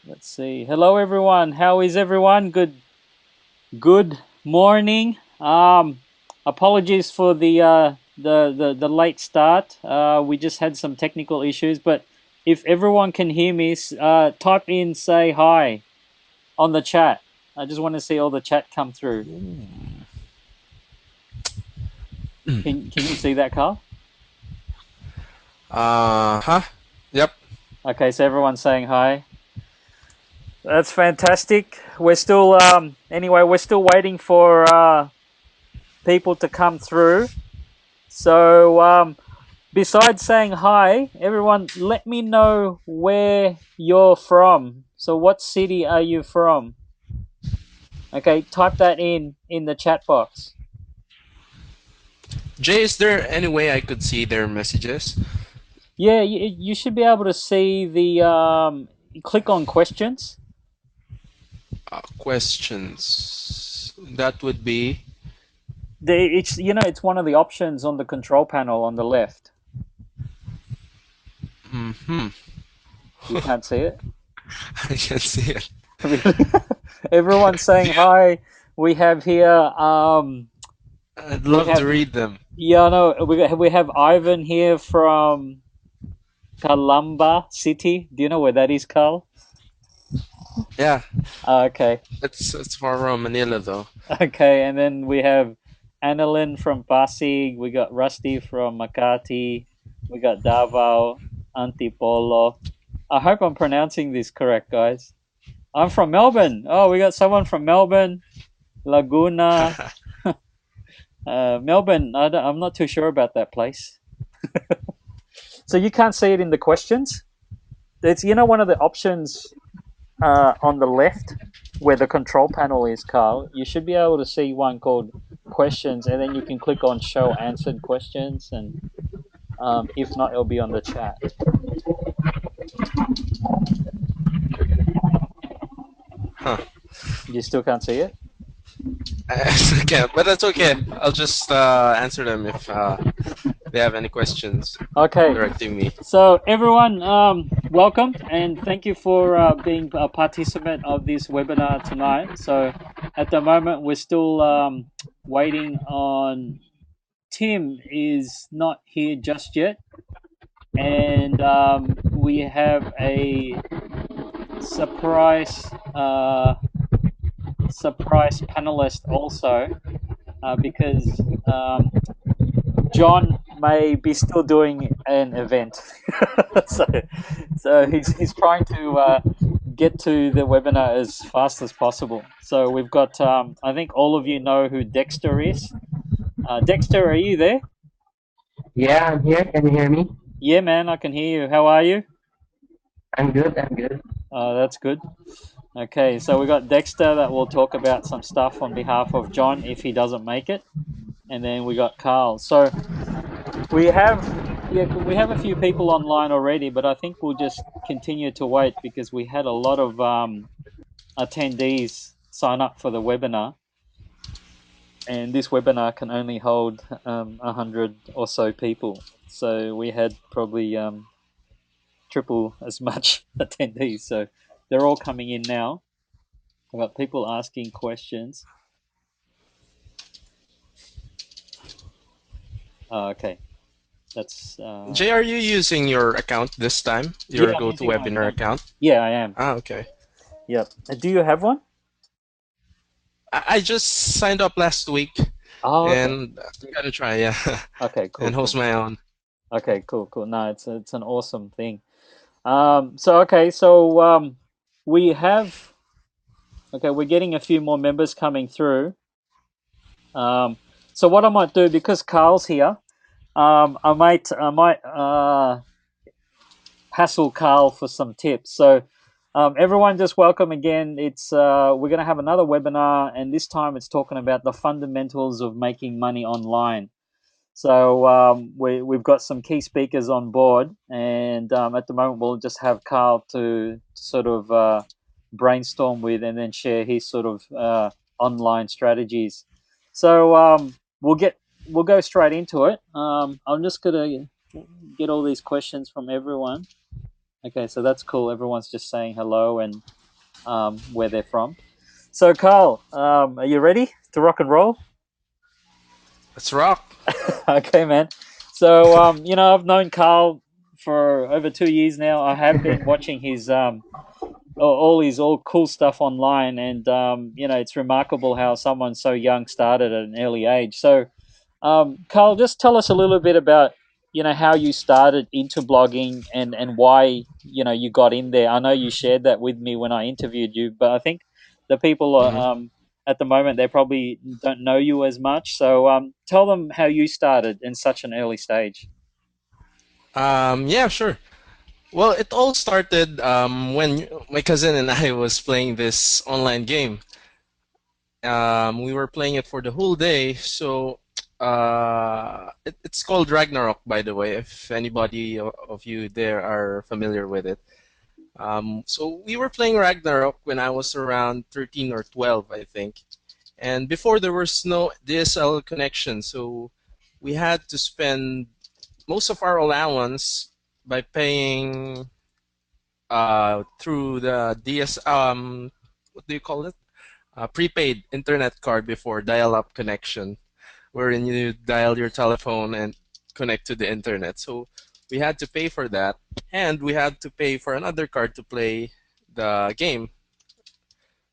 Let's see. Hello, everyone. How is everyone? Good morning. Apologies for the late start. We just had some technical issues, but if everyone can hear me, type in say hi on the chat. I just want to see all the chat come through. Can you see that, Carl? Huh? Yep. Okay, so everyone's saying hi. That's fantastic. We're still anyway. We're still waiting for people to come through. So besides saying hi, everyone, let me know where you're from. So what city are you from? Okay, type that in the chat box. Jay, is there any way I could see their messages? Yeah, you should be able to see the click on questions. Questions. That would be. It's one of the options on the control panel on the left. Hmm. You can't see it? I can see it. Really? Everyone's saying Yeah, hi. We have here I'd we love to have read them. yeah, no, we have Ivan here from Calamba City. Do you know where that is, Carl? Yeah, Okay. it's far from Manila though. Okay, and then we have Annalyn from Pasig. We got Rusty from Makati. We got Davao, Antipolo. I hope I'm pronouncing this correct, guys. I'm from Melbourne. Oh, we got someone from Melbourne, Laguna. Melbourne, I'm not too sure about that place. So you can't see it in the questions. It's one of the options on the left where the control panel is, Carl. You should be able to see one called questions, and then you can click on show answered questions, and if not, it'll be on the chat. Huh. You still can't see it? Okay, but that's okay. I'll just answer them if they have any questions Okay. directing me. So everyone, welcome and thank you for being a participant of this webinar tonight. So at the moment, we're still waiting on Tim is not here just yet, and we have a surprise surprise panelist also because John may be still doing an event, so he's trying to get to the webinar as fast as possible. So we've got I think all of you know who Dexter is. Dexter, are you there? Yeah, I'm here. Can you hear me? Yeah, man, I can hear you. How are you? I'm good. I'm good. That's good. Okay, so we got Dexter that will talk about some stuff on behalf of John if he doesn't make it, and then we got Carl. So we have we have a few people online already, but I think we'll just continue to wait because we had a lot of attendees sign up for the webinar, and this webinar can only hold 100 or so people. So we had probably triple as much attendees. So they're all coming in now. I've got people asking questions. Okay, that's Jay, are you using your account this time? yeah. Your I'm using my GoToWebinar account. account? Yeah, I am. Ah, okay. Yep. Do you have one? I just signed up last week, Oh, okay. and I'm gonna try, yeah, Okay, cool, and host cool. my own. Okay, cool, cool. No, it's an awesome thing. So okay, so we have okay, we're getting a few more members coming through. So what I might do because Carl's here, I might hassle Carl for some tips. So everyone, just welcome again. It's we're going to have another webinar, and this time it's talking about the fundamentals of making money online. So we've got some key speakers on board, and at the moment we'll just have Carl to sort of brainstorm with, and then share his sort of online strategies. So we'll go straight into it. I'm just gonna get all these questions from everyone. Okay, so that's cool. Everyone's just saying hello, and where they're from. So, Carl, are you ready to rock and roll? Let's rock. Okay, man. So, I've known Carl for over 2 years now. I have been watching his all his all cool stuff online, and it's remarkable how someone so young started at an early age. So, Carl, just tell us a little bit about how you started into blogging and why you got in there. I know you shared that with me when I interviewed you, but I think the people are Mhm. at the moment they probably don't know you as much. So tell them how you started in such an early stage. Yeah, sure. Well, it all started when my cousin and I was playing this online game. We were playing it for the whole day, so it's called Ragnarok, by the way, if anybody of you there are familiar with it. So we were playing Ragnarok when I was around 13 or 12, I think. And before there was no DSL connection, so we had to spend most of our allowance by paying through the DS what do you call it? Prepaid internet card before dial-up connection, wherein you dial your telephone and connect to the internet. So we had to pay for that, and we had to pay for another card to play the game.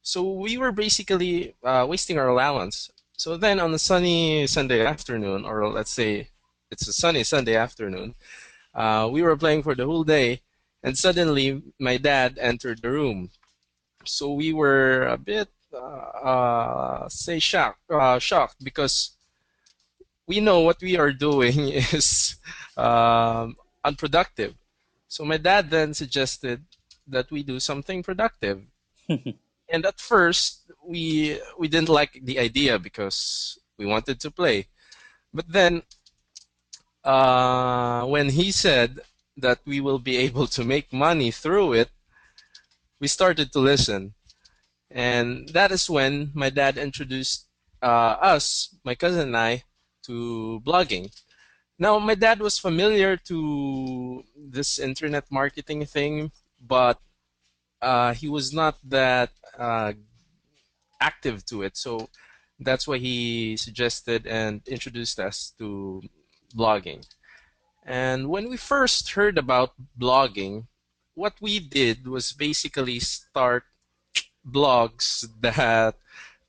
So we were basically wasting our allowance. So then on a sunny Sunday afternoon, or let's say it's a sunny Sunday afternoon, we were playing for the whole day, and suddenly my dad entered the room. So we were a bit, say, shocked because we know what we are doing is unproductive. So my dad then suggested that we do something productive. And at first, we didn't like the idea because we wanted to play. But then, when he said that we will be able to make money through it, we started to listen. And that is when my dad introduced us, my cousin and I, to blogging. Now, my dad was familiar to this internet marketing thing, but he was not that active to it. So that's why he suggested and introduced us to blogging. And when we first heard about blogging, what we did was basically start blogs that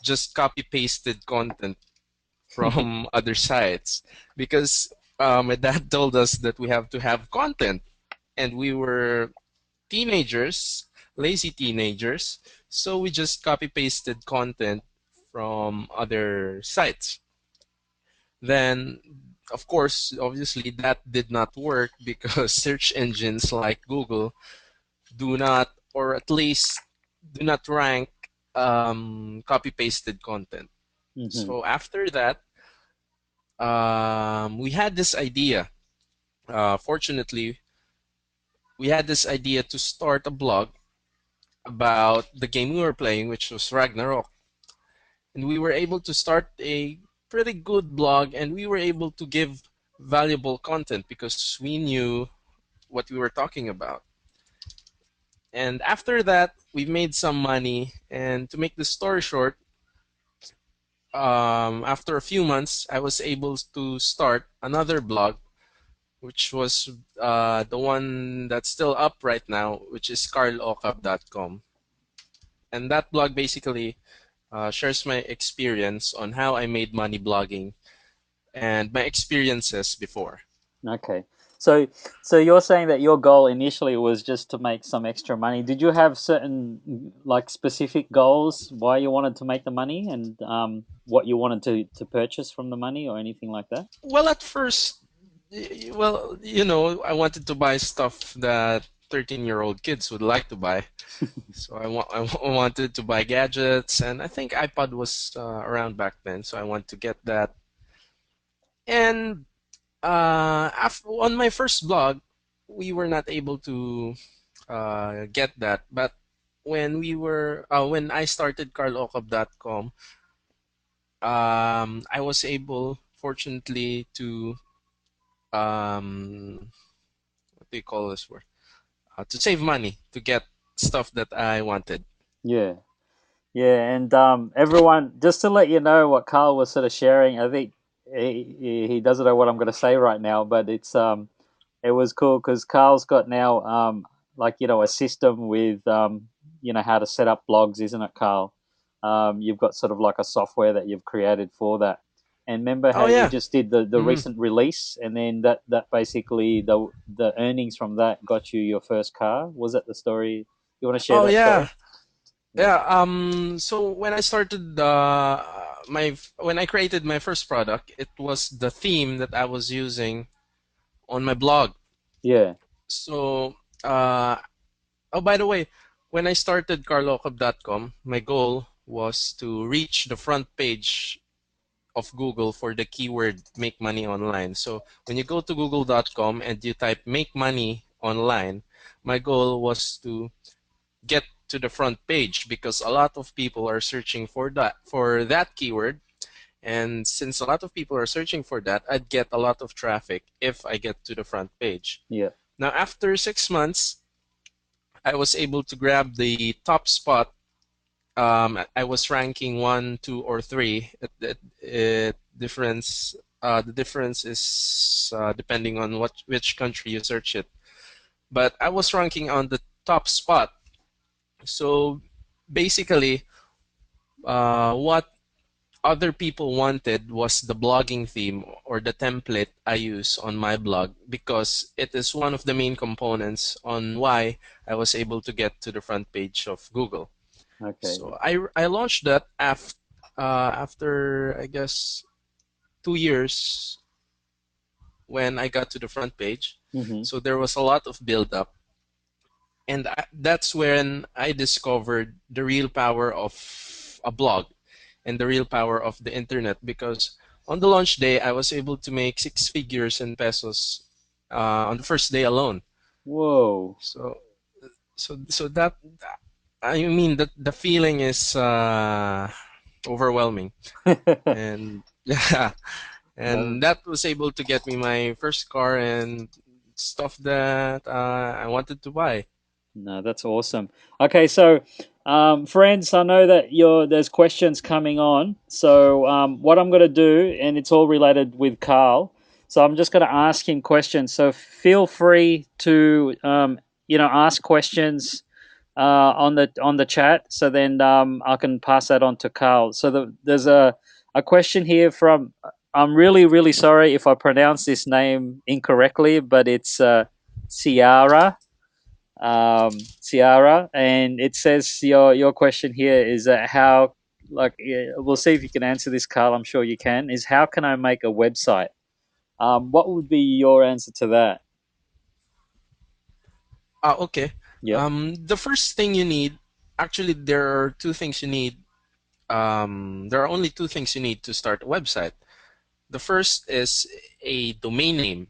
just copy pasted content from other sites because my dad told us that we have to have content, and we were teenagers, lazy teenagers, so we just copy pasted content from other sites. Then, of course, obviously, that did not work because search engines like Google do not, or at least do not rank copy pasted content. Hmm. So after that, we had this idea. Fortunately, we had this idea to start a blog about the game we were playing, which was Ragnarok. And we were able to start a pretty good blog, and we were able to give valuable content because we knew what we were talking about. And after that, we made some money. And to make the story short, after a few months, I was able to start another blog, which was the one that's still up right now, which is carlocab.com. And that blog basically shares my experience on how I made money blogging and my experiences before. Okay. So so you're saying that your goal initially was just to make some extra money. Did you have certain like specific goals why you wanted to make the money and what you wanted to purchase from the money or anything like that? Well, at first, well, I wanted to buy stuff that 13-year-old kids would like to buy. So I wanted to buy gadgets, and I think iPod was around back then, so I want to get that. And on my first blog, we were not able to get that, but when I started carlocab.com, I was able, fortunately, to what do you call this word? To save money to get stuff that I wanted. Yeah. Yeah, and everyone, just to let you know what Carl was sort of sharing, I think he doesn't know what I'm going to say right now, but it was cool because Carl's got now like a system with how to set up blogs, isn't it, Carl? You've got sort of like a software that you've created for that. And remember how Oh you yeah. just did the hmm recent release, and then that basically the earnings from that got you your first car. Was that the story? You want to share Oh that story? yeah. Yeah. Yeah. So when I started when I created my first product, it was the theme that I was using on my blog. Yeah. So uh, oh, by the way, when I started carlocab.com, my goal was to reach the front page of Google for the keyword make money online. So when you go to google.com and you type make money online, my goal was to get to the front page because a lot of people are searching for that keyword, and since a lot of people are searching for that, I'd get a lot of traffic if I get to the front page. Yeah. Now after 6 months, I was able to grab the top spot. I was ranking one, two, or three. The difference is depending on which country you search it. But I was ranking on the top spot. So basically, what other people wanted was the blogging theme or the template I use on my blog because it is one of the main components on why I was able to get to the front page of Google. Okay. So I launched that after I guess 2 years when I got to the front page. Mm-hmm. So there was a lot of build up, and that's when I discovered the real power of a blog and the real power of the internet because on the launch day I was able to make 6 figures in pesos on the first day alone. Whoa. So so that I mean that the feeling is overwhelming. And yeah, No, and that was able to get me my first car and stuff that I wanted to buy. no, that's awesome. Okay, so friends, I know that there's questions coming on. So what I'm going to do, and it's all related with Carl. So I'm just going to ask him questions. So feel free to ask questions on the chat. So then I can pass that on to Carl. So there's a question here from. I'm really really sorry if I pronounce this name incorrectly, but it's Ciara. Ciara, and it says your question here is how, like, yeah, we'll see if you can answer this, Carl. I'm sure you can. Is how can I make a website? What would be your answer to that? Okay. Yep. The first thing you need, actually, there are two things you need. There are only two things you need to start a website. The first is a domain name.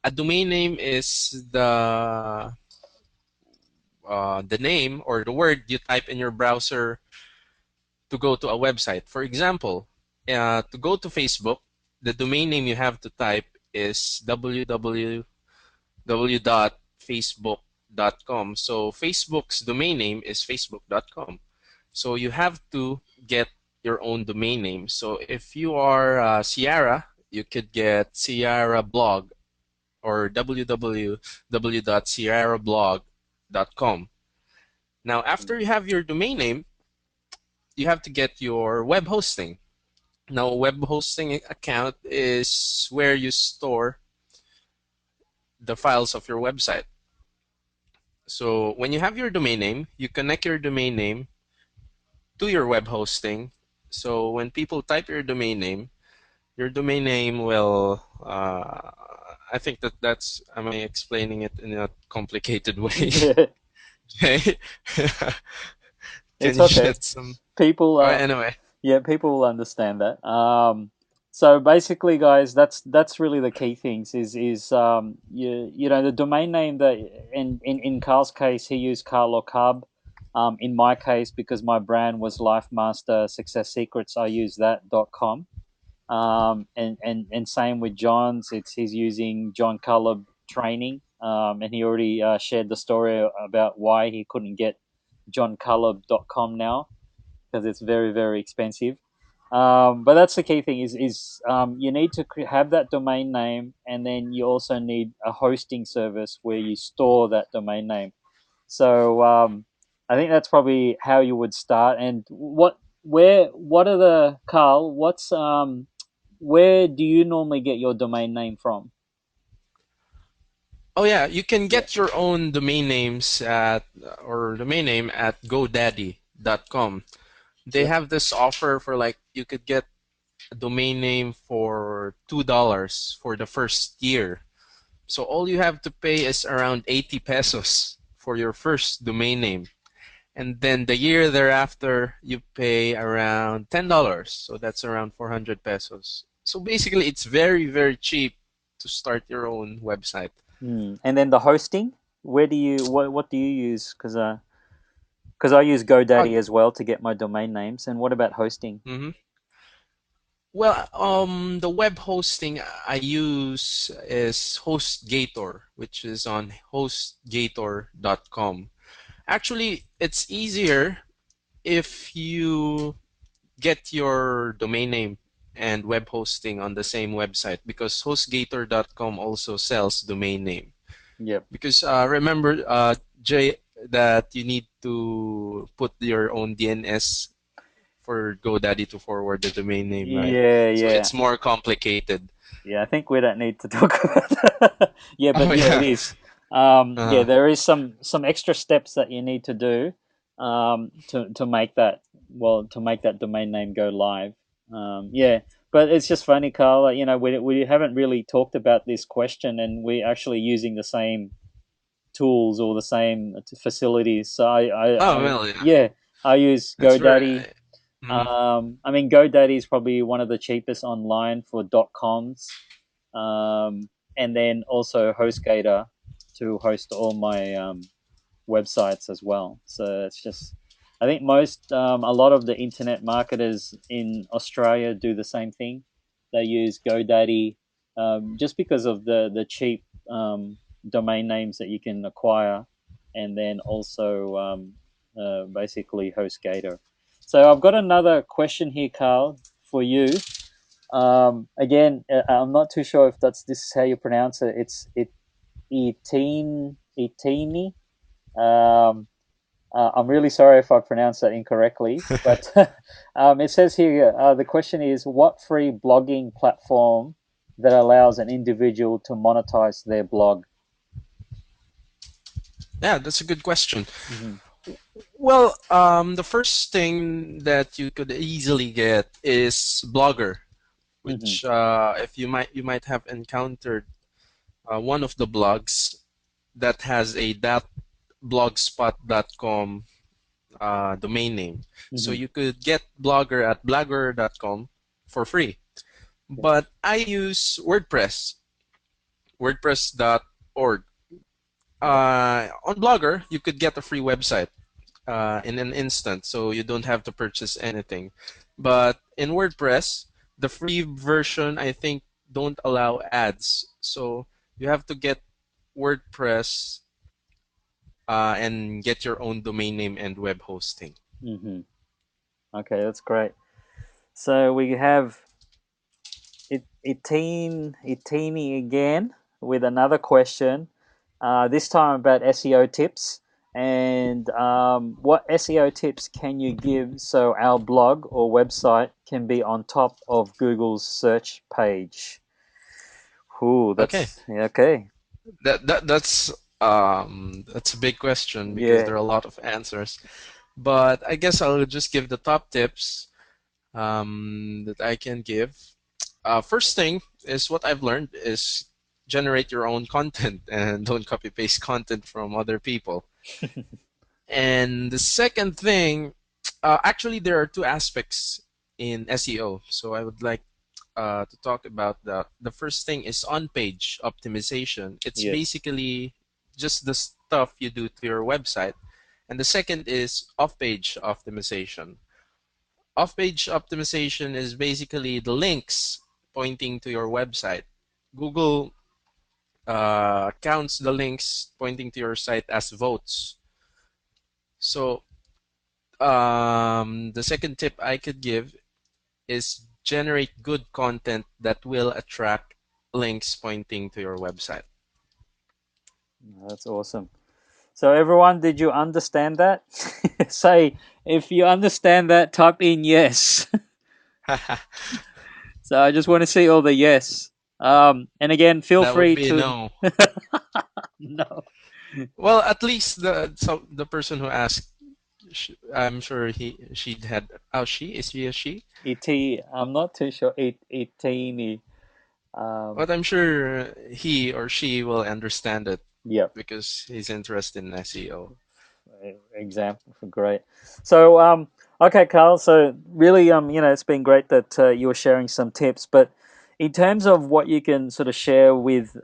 A domain name is the name or the word you type in your browser to go to a website. For example, to go to Facebook, the domain name you have to type is www.facebook.com. So Facebook's domain name is facebook.com. So you have to get your own domain name. So if you are Sierra, you could get Sierra Blog or www.sierrablog.com. Now, after you have your domain name, you have to get your web hosting. Now, web hosting account is where you store the files of your website. So when you have your domain name, you connect your domain name to your web hosting. So when people type your domain name will. I think that's. Am I explaining it in a complicated way? Okay. Can It's you okay. shed some? People Oh, anyway. Yeah, people will understand that. So basically, guys, that's really the key things. The domain name that in Carl's case he used Carl Ocab. In my case, because my brand was Life Master Success Secrets, I use that .com. And same with John's. He's using John Calub Training. And he already shared the story about why he couldn't get johncalub.com now because it's very, very expensive. But that's the key thing is you need to have that domain name, and then you also need a hosting service where you store that domain name. So I think that's probably how you would start. And what are the Carl? Where do you normally get your domain name from? Oh yeah, you can Yeah, get your own domain names at or domain name at GoDaddy.com. They yep. have this offer for like you could get a domain name for $2 for the first year. So all you have to pay is around 80 pesos for your first domain name. And then the year thereafter, you pay around $10. So that's around 400 pesos. So basically, it's very, very cheap to start your own website. And then the hosting. Where do you what do you use? Because I use GoDaddy Oh, as well to get my domain names. And what about hosting? mhm. Well, the web hosting I use is HostGator, which is on hostgator.com. Actually, it's easier if you get your domain name and web hosting on the same website because HostGator.com also sells domain name. Yep. Because remember, Jay, that you need to put your own DNS for GoDaddy to forward the domain name, right? Yeah, So yeah. it's more complicated. Yeah, I think we don't need to talk about that. Yeah, Oh but yeah, it yeah. is. Yeah, Uh, there is some extra steps that you need to do to make that to make that domain name go live. Yeah, but it's just funny, Carl. We haven't really talked about this question, and we're actually using the same tools or the same facilities. So oh well, yeah. yeah, I use That's very. GoDaddy. Mhm. I mean, GoDaddy is probably one of the cheapest online for .coms, and then also HostGator to host all my websites as well. So it's just, I think a lot of the internet marketers in Australia do the same thing. They use GoDaddy just because of the cheap domain names that you can acquire, and then also basically HostGator. So I've got another question here, Carl, for you. Again, I'm not too sure if this is how you pronounce it. It's Itini. Um, I'm really sorry if I pronounced that incorrectly, but it says here the question is what free blogging platform that allows an individual to monetize their blog? Yeah, that's a good question. Hmm. Well, the first thing that you could easily get is Blogger, Hmm. which if you might have encountered one of the blogs that has a .blogspot.com domain name. So Hmm. you could get Blogger at blogger.com for free. But I use WordPress, wordpress.org. On Blogger, you could get a free website in an instant, so you don't have to purchase anything. But in WordPress, the free version, I think, don't allow ads. So you have to get WordPress and get your own domain name and web hosting. Hmm. Okay, that's great. So we have Itini again with another question. This time about SEO tips. And what SEO tips can you give so our blog or website can be on top of Google's search page? Ooh, Okay, that's yeah, okay. that's a big question because Yeah. there are a lot of answers. But I guess I'll just give the top tips that I can give. First thing is what I've learned is generate your own content and don't copy paste content from other people. And the second thing, actually, there are two aspects in SEO. So I would like to talk about that. The first thing is on-page optimization. It's Yes. basically just the stuff you do to your website. And the second is off-page optimization. Off-page optimization is basically the links pointing to your website. Google counts the links pointing to your site as votes. So The second tip I could give is generate good content that will attract links pointing to your website. That's awesome. So everyone, did you understand that? Say if you understand that, type in yes. So I just want to see all the yes. And again, feel That would free be a to no. no Well, at least the person who asked, I'm sure she'd had. Oh, she is she a she? it. I'm not too sure. It. Um, But I'm sure he or she will understand it yep. because he's interested in SEO. Example for great. So okay, Carl. So really it's been great that you were sharing some tips. But in terms of what you can sort of share with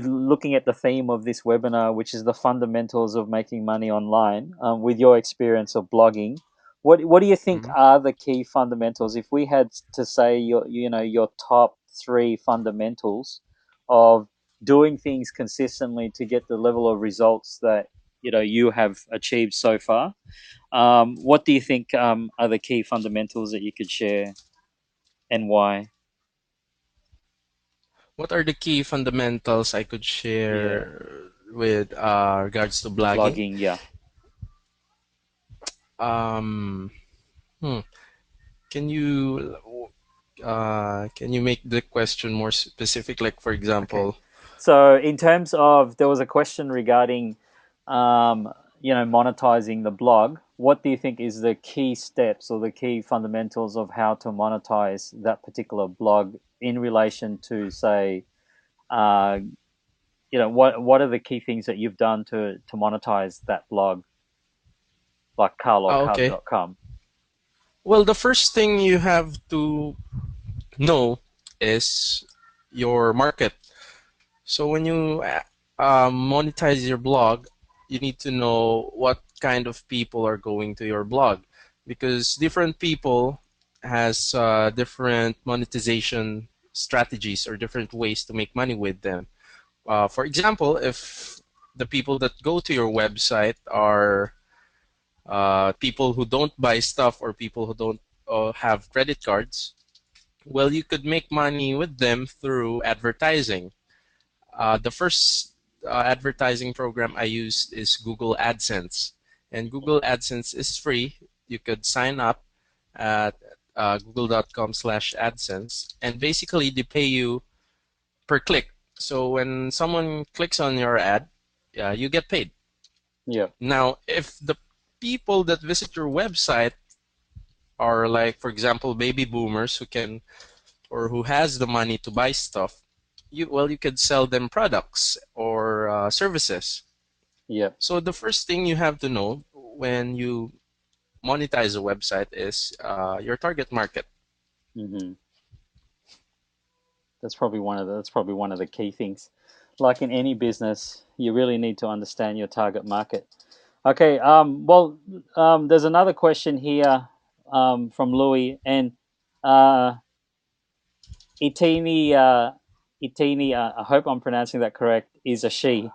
looking at the theme of this webinar, which is the fundamentals of making money online, with your experience of blogging, what do you think Mhm. are the key fundamentals? If we had to say your top three fundamentals of doing things consistently to get the level of results that you have achieved so far. What do you think are the key fundamentals that you could share, and why? What are the key fundamentals I could Yeah, share with regards to blogging? blogging. Yeah. Um, hmm. Can you can you make the question more specific? Like, for Okay. example, So in terms of, there was a question regarding, monetizing the blog. What do you think is the key steps or the key fundamentals of how to monetize that particular blog in relation to, say, uh, what are the key things that you've done to monetize that blog, like oh, okay. carlocab.com? Well, the first thing you have to know is your market. So when you monetize your blog, you need to know what kind of people are going to your blog, because different people has different monetization strategies or different ways to make money with them. For example, if the people that go to your website are people who don't buy stuff or people who don't have credit cards, well, you could make money with them through advertising. The first advertising program I used is Google AdSense, and Google AdSense is free. You could sign up at google.com/AdSense, and basically they pay you per click. So when someone clicks on your ad, you get paid. Yeah. Now, if the people that visit your website are like, for example, baby boomers who can or who has the money to buy stuff, you could sell them products or services. Yeah. So the first thing you have to know when you monetize a website is your target market. hmm that's probably one of the key things. Like in any business, you really need to understand your target market. Okay. Well, there's another question here from Louis, and uh, Itini. Itini. I hope I'm pronouncing that correct. Is a she.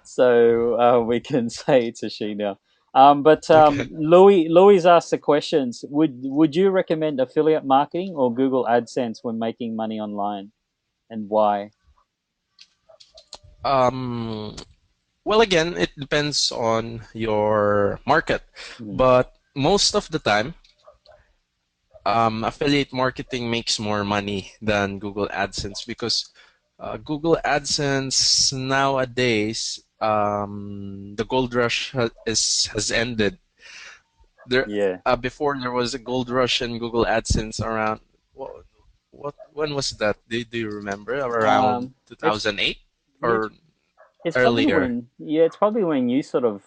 So we can say it's a she now. But Okay. Louis asked the questions. Would you recommend affiliate marketing or Google AdSense when making money online, and why? Um, well, again, it depends on your market, Mm, but most of the time, affiliate marketing makes more money than Google AdSense because Google AdSense nowadays, the gold rush has ended. There, yeah. before there was a gold rush in Google AdSense around what when was that? Do you remember? Around It's 2008 it's or it's probably earlier? when it's probably when you sort of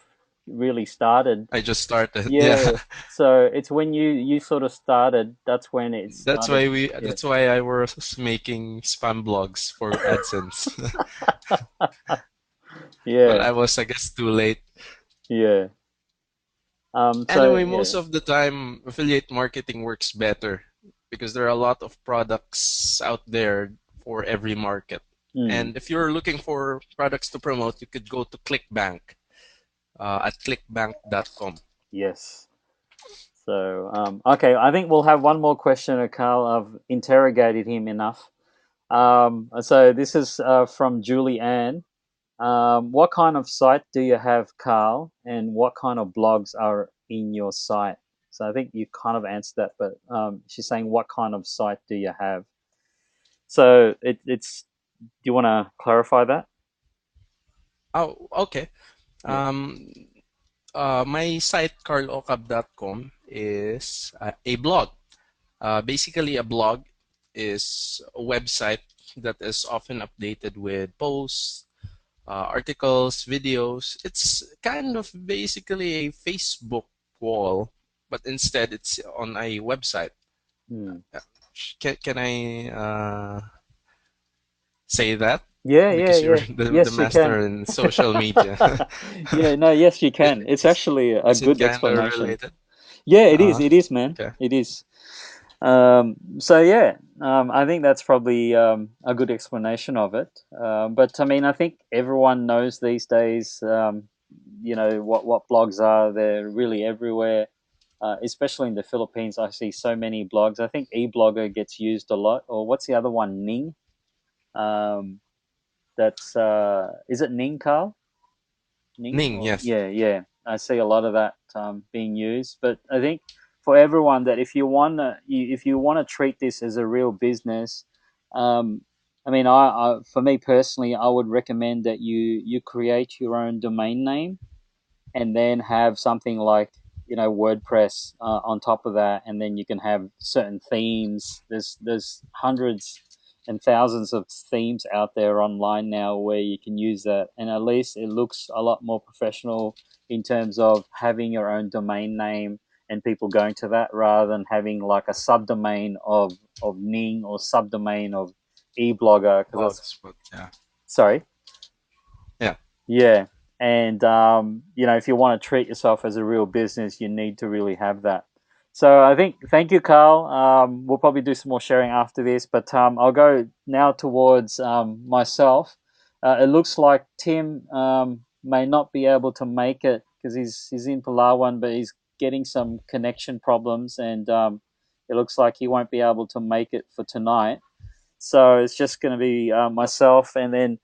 really started. I just started. Yeah, Yeah. So it's when you sort of started. That's when it that's started. why we. Yeah. That's why I was making spam blogs for AdSense. But Yeah. I was, I guess, too late. Yeah. So Anyway, yeah. most of the time, affiliate marketing works better because there are a lot of products out there for every market. Mm, And if you're looking for products to promote, you could go to ClickBank. at clickbank.com. Yes. So, okay, I think we'll have one more question, Carl. I've interrogated him enough. So this is from Julie Ann. What kind of site do you have, Carl, and what kind of blogs are in your site? So I think you kind of answered that, but she's saying, what kind of site do you have? So it's. Do you want to clarify that? Oh, okay. Yeah. Um, my site, carlocab.com, is a blog. Basically, a blog is a website that is often updated with posts, articles, videos. It's kind of basically a Facebook wall, but instead it's on a website. Hmm. Uh, can I say that? Yeah, yeah, Because you're yeah. the Yes, you can. master in social media. Yeah, no, yes, you Is, can. It's actually a is it good kind of explanation. related? Yeah, it is. Uh, It is, man. okay. It is. So yeah, I think that's probably a good explanation of it. But I mean, I think everyone knows these days. What blogs are. They're really everywhere. Especially in the Philippines, I see so many blogs. I think eBlogger gets used a lot. Or what's the other one? Ning. Um, that's is it Ning, Carl? Ning? Ning, Or yes. yeah, yeah. I see a lot of that being used. But I think for everyone that if you want to treat this as a real business, um, I mean, for me personally, I would recommend that you create your own domain name and then have something like WordPress on top of that, and then you can have certain themes. There's hundreds and thousands of themes out there online now where you can use that, and at least it looks a lot more professional in terms of having your own domain name and people going to that rather than having like a subdomain of Ning or subdomain of eBlogger because that's Blogs, but yeah. sorry. Yeah. Yeah. And, if you want to treat yourself as a real business, you need to really have that. So I think, thank you, Carl. We'll probably do some more sharing after this, but I'll go now towards myself. It looks like Tim may not be able to make it because he's in Palawan, but he's getting some connection problems, and it looks like he won't be able to make it for tonight. So it's just going to be myself, and then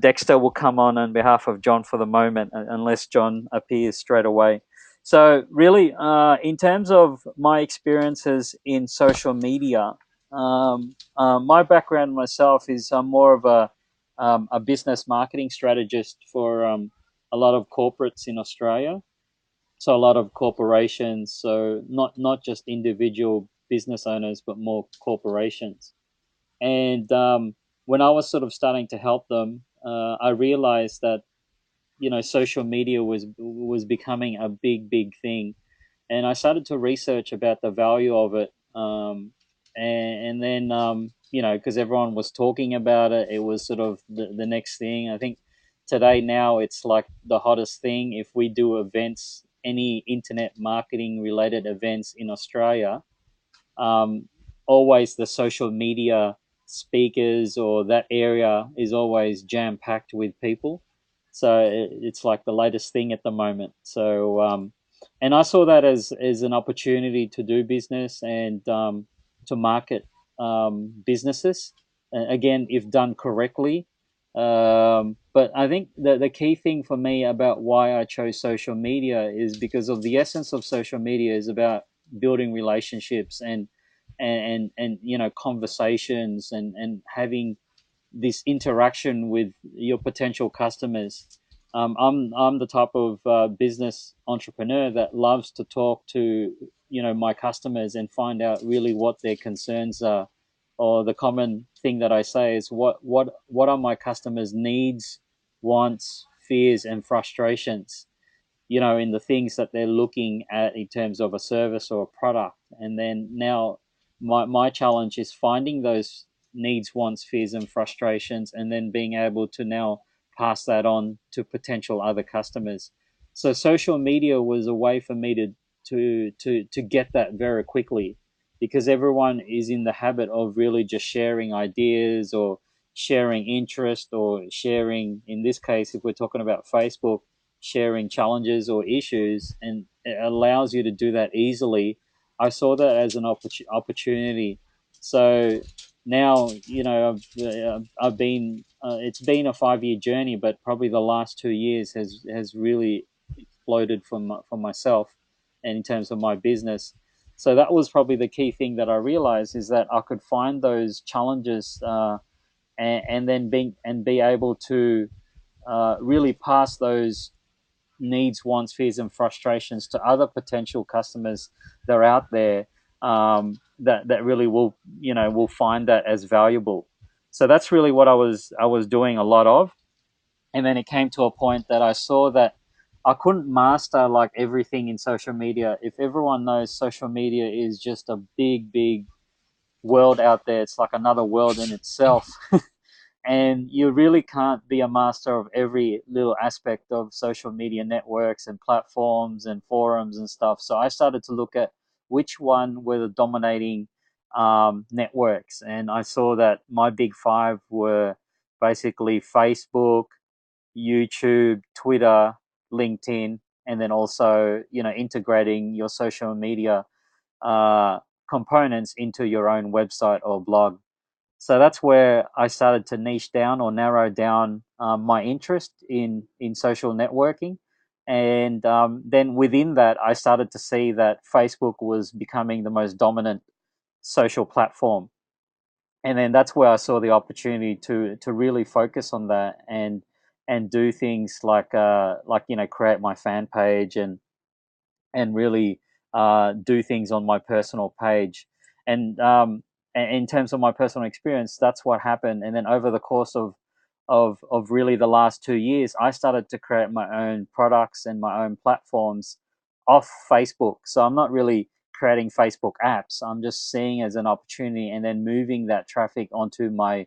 Dexter will come on behalf of John for the moment, unless John appears straight away. So, really, in terms of my experiences in social media, my background myself is more of a business marketing strategist for a lot of corporates in Australia. So, a lot of corporations, so not just individual business owners, but more corporations. And when I was sort of starting to help them, I realized that social media was becoming a big thing, and I started to research about the value of it. And then because everyone was talking about it, it was sort of the next thing. I think today now it's like the hottest thing. If we do events, any internet marketing related events in Australia, um, always the social media speakers or that area is always jam packed with people. So it's like the latest thing at the moment. So and I saw that as an opportunity to do business and to market businesses. Again, if done correctly. But I think the key thing for me about why I chose social media is because of the essence of social media is about building relationships and conversations and having this interaction with your potential customers. I'm the type of business entrepreneur that loves to talk to my customers and find out really what their concerns are. Or the common thing that I say is what are my customers' needs, wants, fears, and frustrations, in the things that they're looking at in terms of a service or a product. And then now my challenge is finding those needs, wants, fears, and frustrations, and then being able to now pass that on to potential other customers. So social media was a way for me to get that very quickly because everyone is in the habit of really just sharing ideas or sharing interest or sharing, in this case, if we're talking about Facebook, sharing challenges or issues, and it allows you to do that easily. I saw that as an opportunity. So now, I've been it's been a 5 year journey, but probably the last 2 years has really exploded for myself and in terms of my business. So that was probably the key thing that I realized, is that I could find those challenges, and then be able to really pass those needs, wants, fears, and frustrations to other potential customers that are out there, that really will find that as valuable. So that's really what I was doing a lot of, and then it came to a point that I saw that I couldn't master like everything in social media. If everyone knows, social media is just a big world out there. It's like another world in itself. And you really can't be a master of every little aspect of social media networks and platforms and forums and stuff. So I started to look at which one were the dominating networks, and I saw that my big five were basically Facebook, YouTube, Twitter, LinkedIn, and then also integrating your social media uh, components into your own website or blog. So that's where I started to niche down or narrow down my interest in social networking, and then within that, I started to see that Facebook was becoming the most dominant social platform, and then that's where I saw the opportunity to really focus on that, and do things like create my fan page, and really do things on my personal page. And in terms of my personal experience, that's what happened. And then over the course of really the last 2 years, I started to create my own products and my own platforms off Facebook. So I'm not really creating Facebook apps. I'm just seeing as an opportunity, and then moving that traffic onto my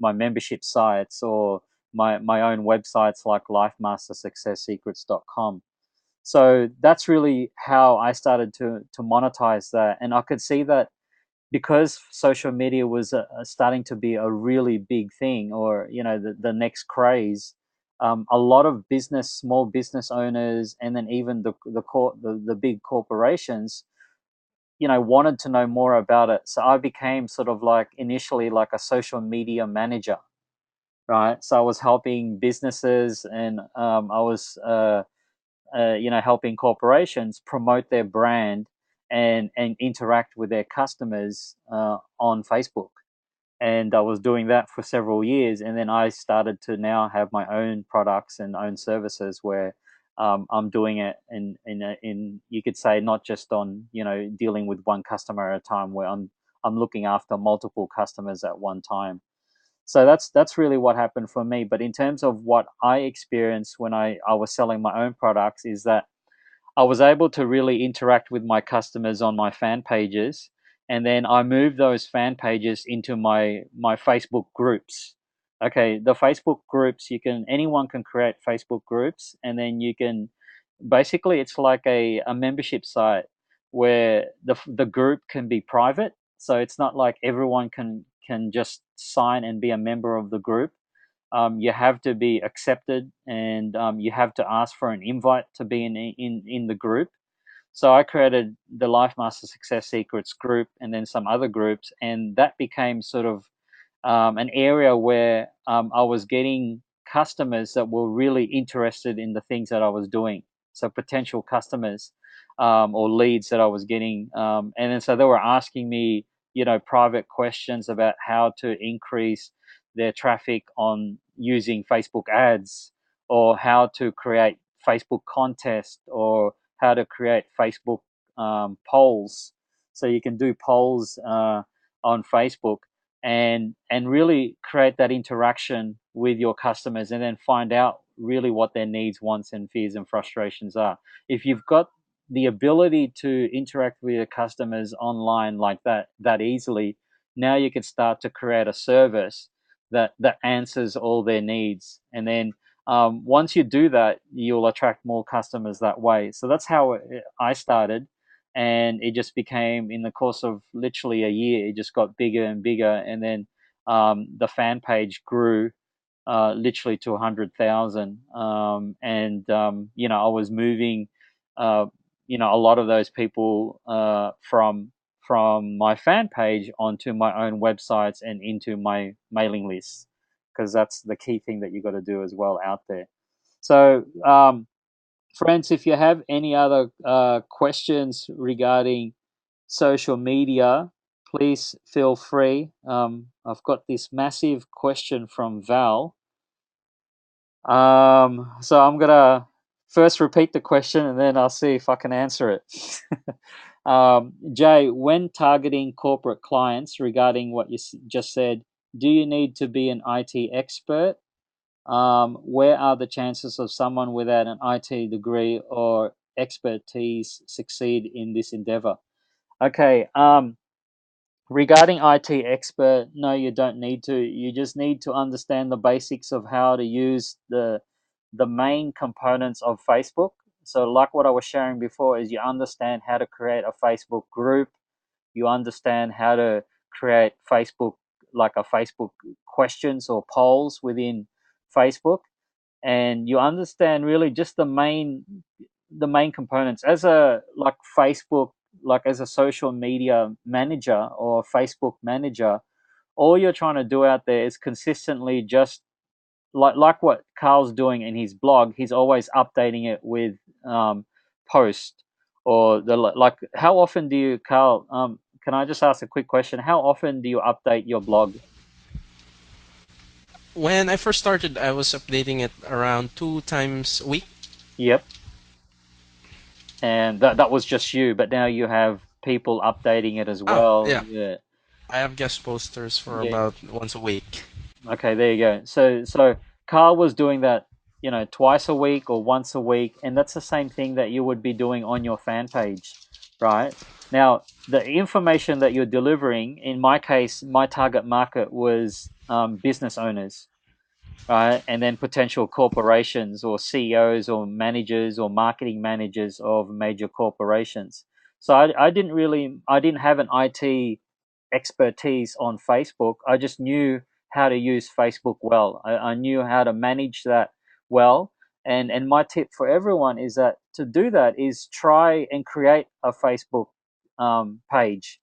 membership sites, or my own websites like lifemastersuccesssecrets.com. So that's really how I started to monetize that, and I could see that because social media was starting to be a really big thing, or the next craze. A lot of small business owners, and then even the big corporations, wanted to know more about it. So I became sort of like initially like a social media manager, right? So I was helping businesses, and I was helping corporations promote their brand, and interact with their customers on Facebook. And I was doing that for several years, and then I started to now have my own products and own services where I'm doing it in you could say not just on dealing with one customer at a time, where I'm looking after multiple customers at one time. So that's really what happened for me. But in terms of what I experienced when I was selling my own products, is that I was able to really interact with my customers on my fan pages, and then I moved those fan pages into my Facebook groups. Okay, the Facebook groups, anyone can create Facebook groups, and then you can basically, it's like a membership site where the group can be private, so it's not like everyone can just sign and be a member of the group. You have to be accepted, and you have to ask for an invite to be in the group. So I created the Life Master Success Secrets group, and then some other groups, and that became sort of an area where I was getting customers that were really interested in the things that I was doing. So potential customers, or leads that I was getting, and then so they were asking me, private questions about how to increase their traffic on using Facebook ads, or how to create Facebook contests, or how to create Facebook polls. So you can do polls on Facebook, and really create that interaction with your customers, and then find out really what their needs, wants, and fears and frustrations are. If you've got the ability to interact with your customers online like that easily, now you can start to create a service that answers all their needs. And then once you do that, you'll attract more customers that way. So that's how I started, and it just became, in the course of literally a year, it just got bigger and bigger. And then the fan page grew literally to 100,000. I was moving, uh, a lot of those people from my fan page onto my own websites and into my mailing lists, because that's the key thing that you got to do as well out there. So, friends, if you have any other questions regarding social media, please feel free. I've got this massive question from Val. So I'm gonna first repeat the question and then I'll see if I can answer it. Jay, when targeting corporate clients regarding what you just said, do you need to be an IT expert? Where are the chances of someone without an IT degree or expertise succeed in this endeavor? Okay. Regarding IT expert, no, you don't need to. You just need to understand the basics of how to use the main components of Facebook. So, like what I was sharing before, is you understand how to create a Facebook group. You understand how to create Facebook, like a Facebook questions or polls within Facebook, and you understand really just the main components as a like Facebook, like as a social media manager or Facebook manager. All you're trying to do out there is consistently just like what Carl's doing in his blog. He's always updating it with post or the like. How often do you, Carl? Can I just ask a quick question? How often do you update your blog? When I first started, I was updating it around 2 times a week. Yep. And that was just you, but now you have people updating it as Oh, well. yeah. Yeah. I have guest posters for Yeah. about once a week. Okay, there you go. So Carl was doing that, twice a week or once a week, and that's the same thing that you would be doing on your fan page, right? Now, the information that you're delivering, in my case, my target market was business owners, right? And then potential corporations or CEOs or managers or marketing managers of major corporations. So I didn't have an IT expertise on Facebook. I just knew how to use Facebook well. I knew how to manage that well. And my tip for everyone is that to do that is try and create a Facebook page.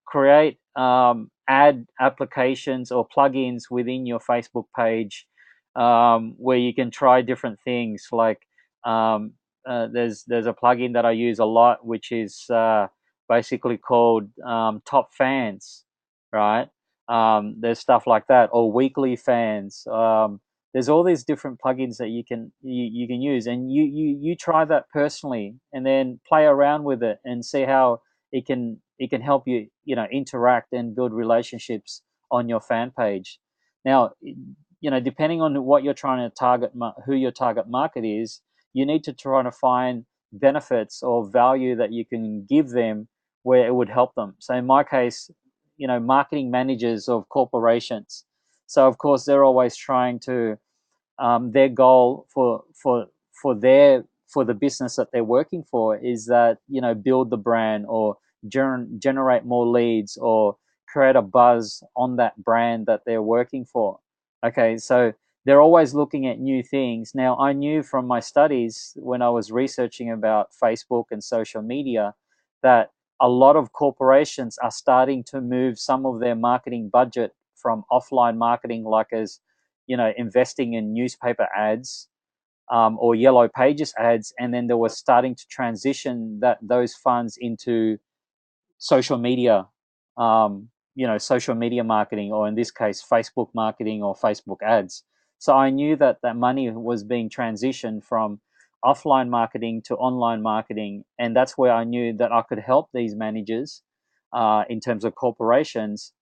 Create ad applications or plugins within your Facebook page, where you can try different things. Like there's a plugin that I use a lot, which is basically called Top Fans, right? There's stuff like that, or Weekly Fans. There's all these different plugins that you can use, and you try that personally, and then play around with it and see how it can help you interact and build relationships on your fan page. Now, depending on what you're trying to target, who your target market is, you need to try to find benefits or value that you can give them where it would help them. So in my case, marketing managers of corporations. So of course they're always trying to, their goal for the business that they're working for is that build the brand or generate more leads or create a buzz on that brand that they're working for. Okay, so they're always looking at new things. Now, I knew from my studies when I was researching about Facebook and social media that a lot of corporations are starting to move some of their marketing budget from offline marketing, like as investing in newspaper ads, or yellow pages ads, and then they were starting to transition those funds into social media, social media marketing, or in this case, Facebook marketing or Facebook ads. So I knew that that money was being transitioned from offline marketing to online marketing, and that's where I knew that I could help these managers, in terms of corporations,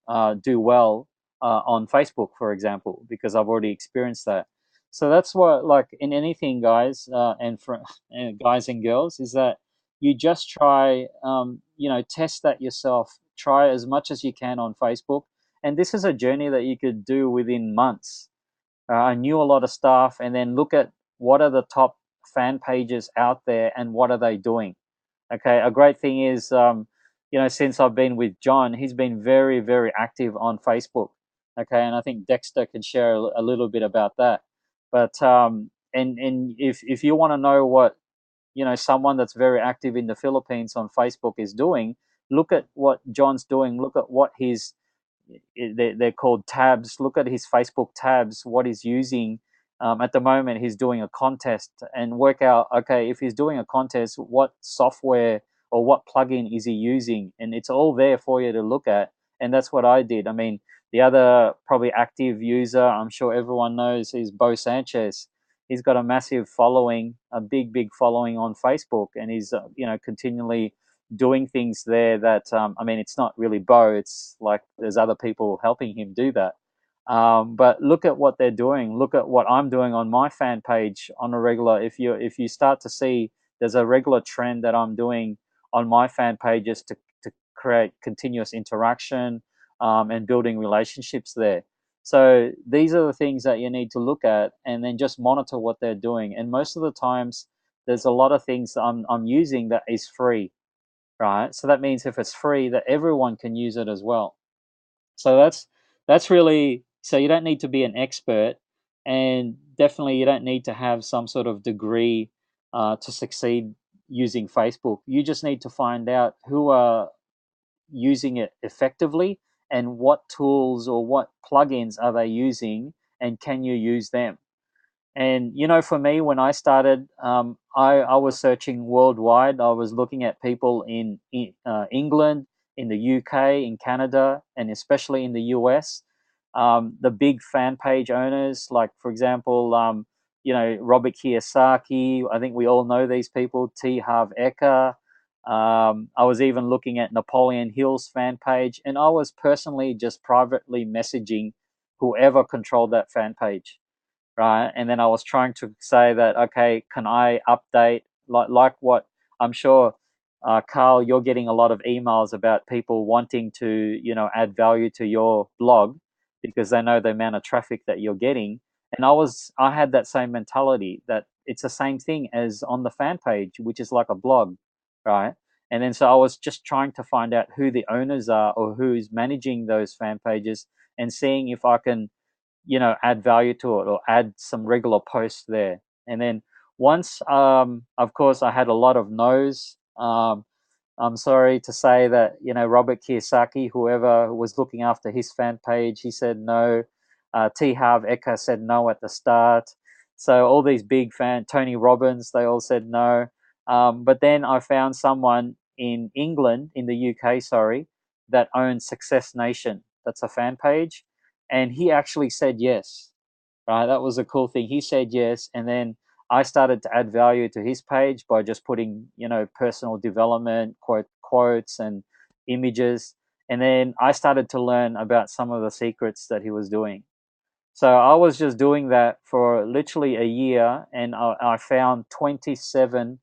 do well on Facebook, for example, because I've already experienced that. So that's what, like in anything, guys, and guys and girls, is that you just try, test that yourself. Try as much as you can on Facebook, and this is a journey that you could do within months. I knew a lot of stuff, and then look at what are the top fan pages out there and what are they doing. Okay, a great thing is, since I've been with John, he's been very, very active on Facebook. Okay, and I think Dexter can share a little bit about that. But and if you want to know what someone that's very active in the Philippines on Facebook is doing, look at what John's doing. Look at what his they're called tabs. Look at his Facebook tabs, what he's using. At the moment, he's doing a contest and work out, okay, if he's doing a contest, what software or what plugin is he using? And it's all there for you to look at. And that's what I did. I mean, the other probably active user, I'm sure everyone knows, is Bo Sanchez. He's got a massive following, a big following on Facebook, and he's continually doing things there that I mean, it's not really Bo. It's like there's other people helping him do that. But look at what they're doing. Look at what I'm doing on my fan page on a regular. If you start to see, there's a regular trend that I'm doing on my fan pages to create continuous interaction and building relationships there. So these are the things that you need to look at, and then just monitor what they're doing. And most of the times, there's a lot of things that I'm using that is free, right? So that means if it's free, that everyone can use it as well. So that's really, so you don't need to be an expert, and definitely you don't need to have some sort of degree to succeed using Facebook. You just need to find out who are using it effectively and what tools or what plugins are they using, and can you use them. And for me, when I started, I was searching worldwide. I was looking at people in England, in the UK, in Canada, and especially in the US. The big fan page owners, like for example, Robert Kiyosaki. I think we all know these people. T. Harv Eker. I was even looking at Napoleon Hill's fan page, and I was personally just privately messaging whoever controlled that fan page, right? And then I was trying to say that, okay, can I update, like what I'm sure, Carl, you're getting a lot of emails about people wanting to, add value to your blog because they know the amount of traffic that you're getting. And I had that same mentality that it's the same thing as on the fan page, which is like a blog, right? And then so I was just trying to find out who the owners are or who's managing those fan pages, and seeing if I can add value to it or add some regular posts there. And then once, of course, I had a lot of no's. I'm sorry to say that, Robert Kiyosaki, whoever was looking after his fan page, he said no. T. Harv Eker said no at the start. So all these big fans, Tony Robbins, they all said no. But then I found someone in England, in the UK, sorry, that owns Success Nation. That's a fan page. And he actually said yes, right? That was a cool thing. He said yes. And then I started to add value to his page by just putting, personal development, quotes and images. And then I started to learn about some of the secrets that he was doing. So I was just doing that for literally a year, and I found 27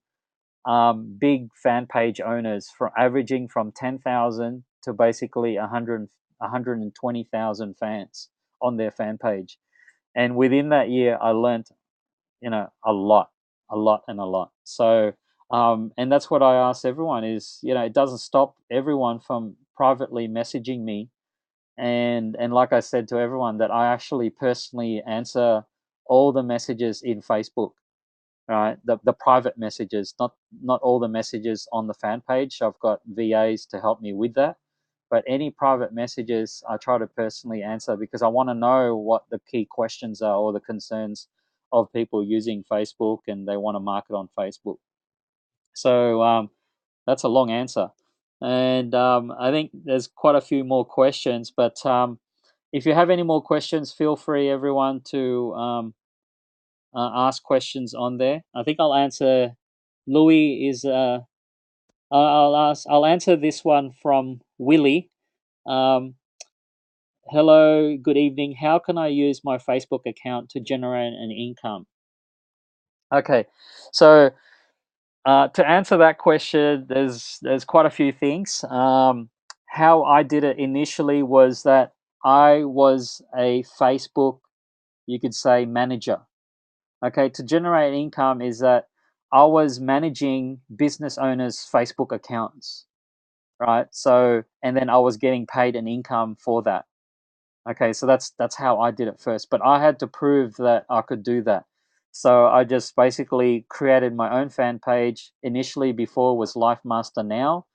big fan page owners, for averaging from 10,000 to basically 120,000 fans on their fan page. And within that year, I learned, a lot, and a lot. So, and that's what I ask everyone is, it doesn't stop everyone from privately messaging me. And like I said to everyone, that I actually personally answer all the messages in Facebook, right? The private messages, not all the messages on the fan page. I've got VAs to help me with that. But any private messages, I try to personally answer because I want to know what the key questions are or the concerns of people using Facebook, and they want to market on Facebook. So that's a long answer. And I think there's quite a few more questions. But if you have any more questions, feel free, everyone, to ask questions on there. I think I'll answer. Louis is. I'll answer this one from Willie. Um, Hello, good evening. How can I use my Facebook account to generate an income? Okay, so to answer that question, there's quite a few things. How I did it initially was that I was a Facebook, you could say, manager. Okay, to generate income is that I was managing business owners' Facebook accounts, right? So, and then I was getting paid an income for that. Okay, so that's how I did it first, but I had to prove that I could do that. So I just basically created my own fan page. Initially, before was Life Master Now.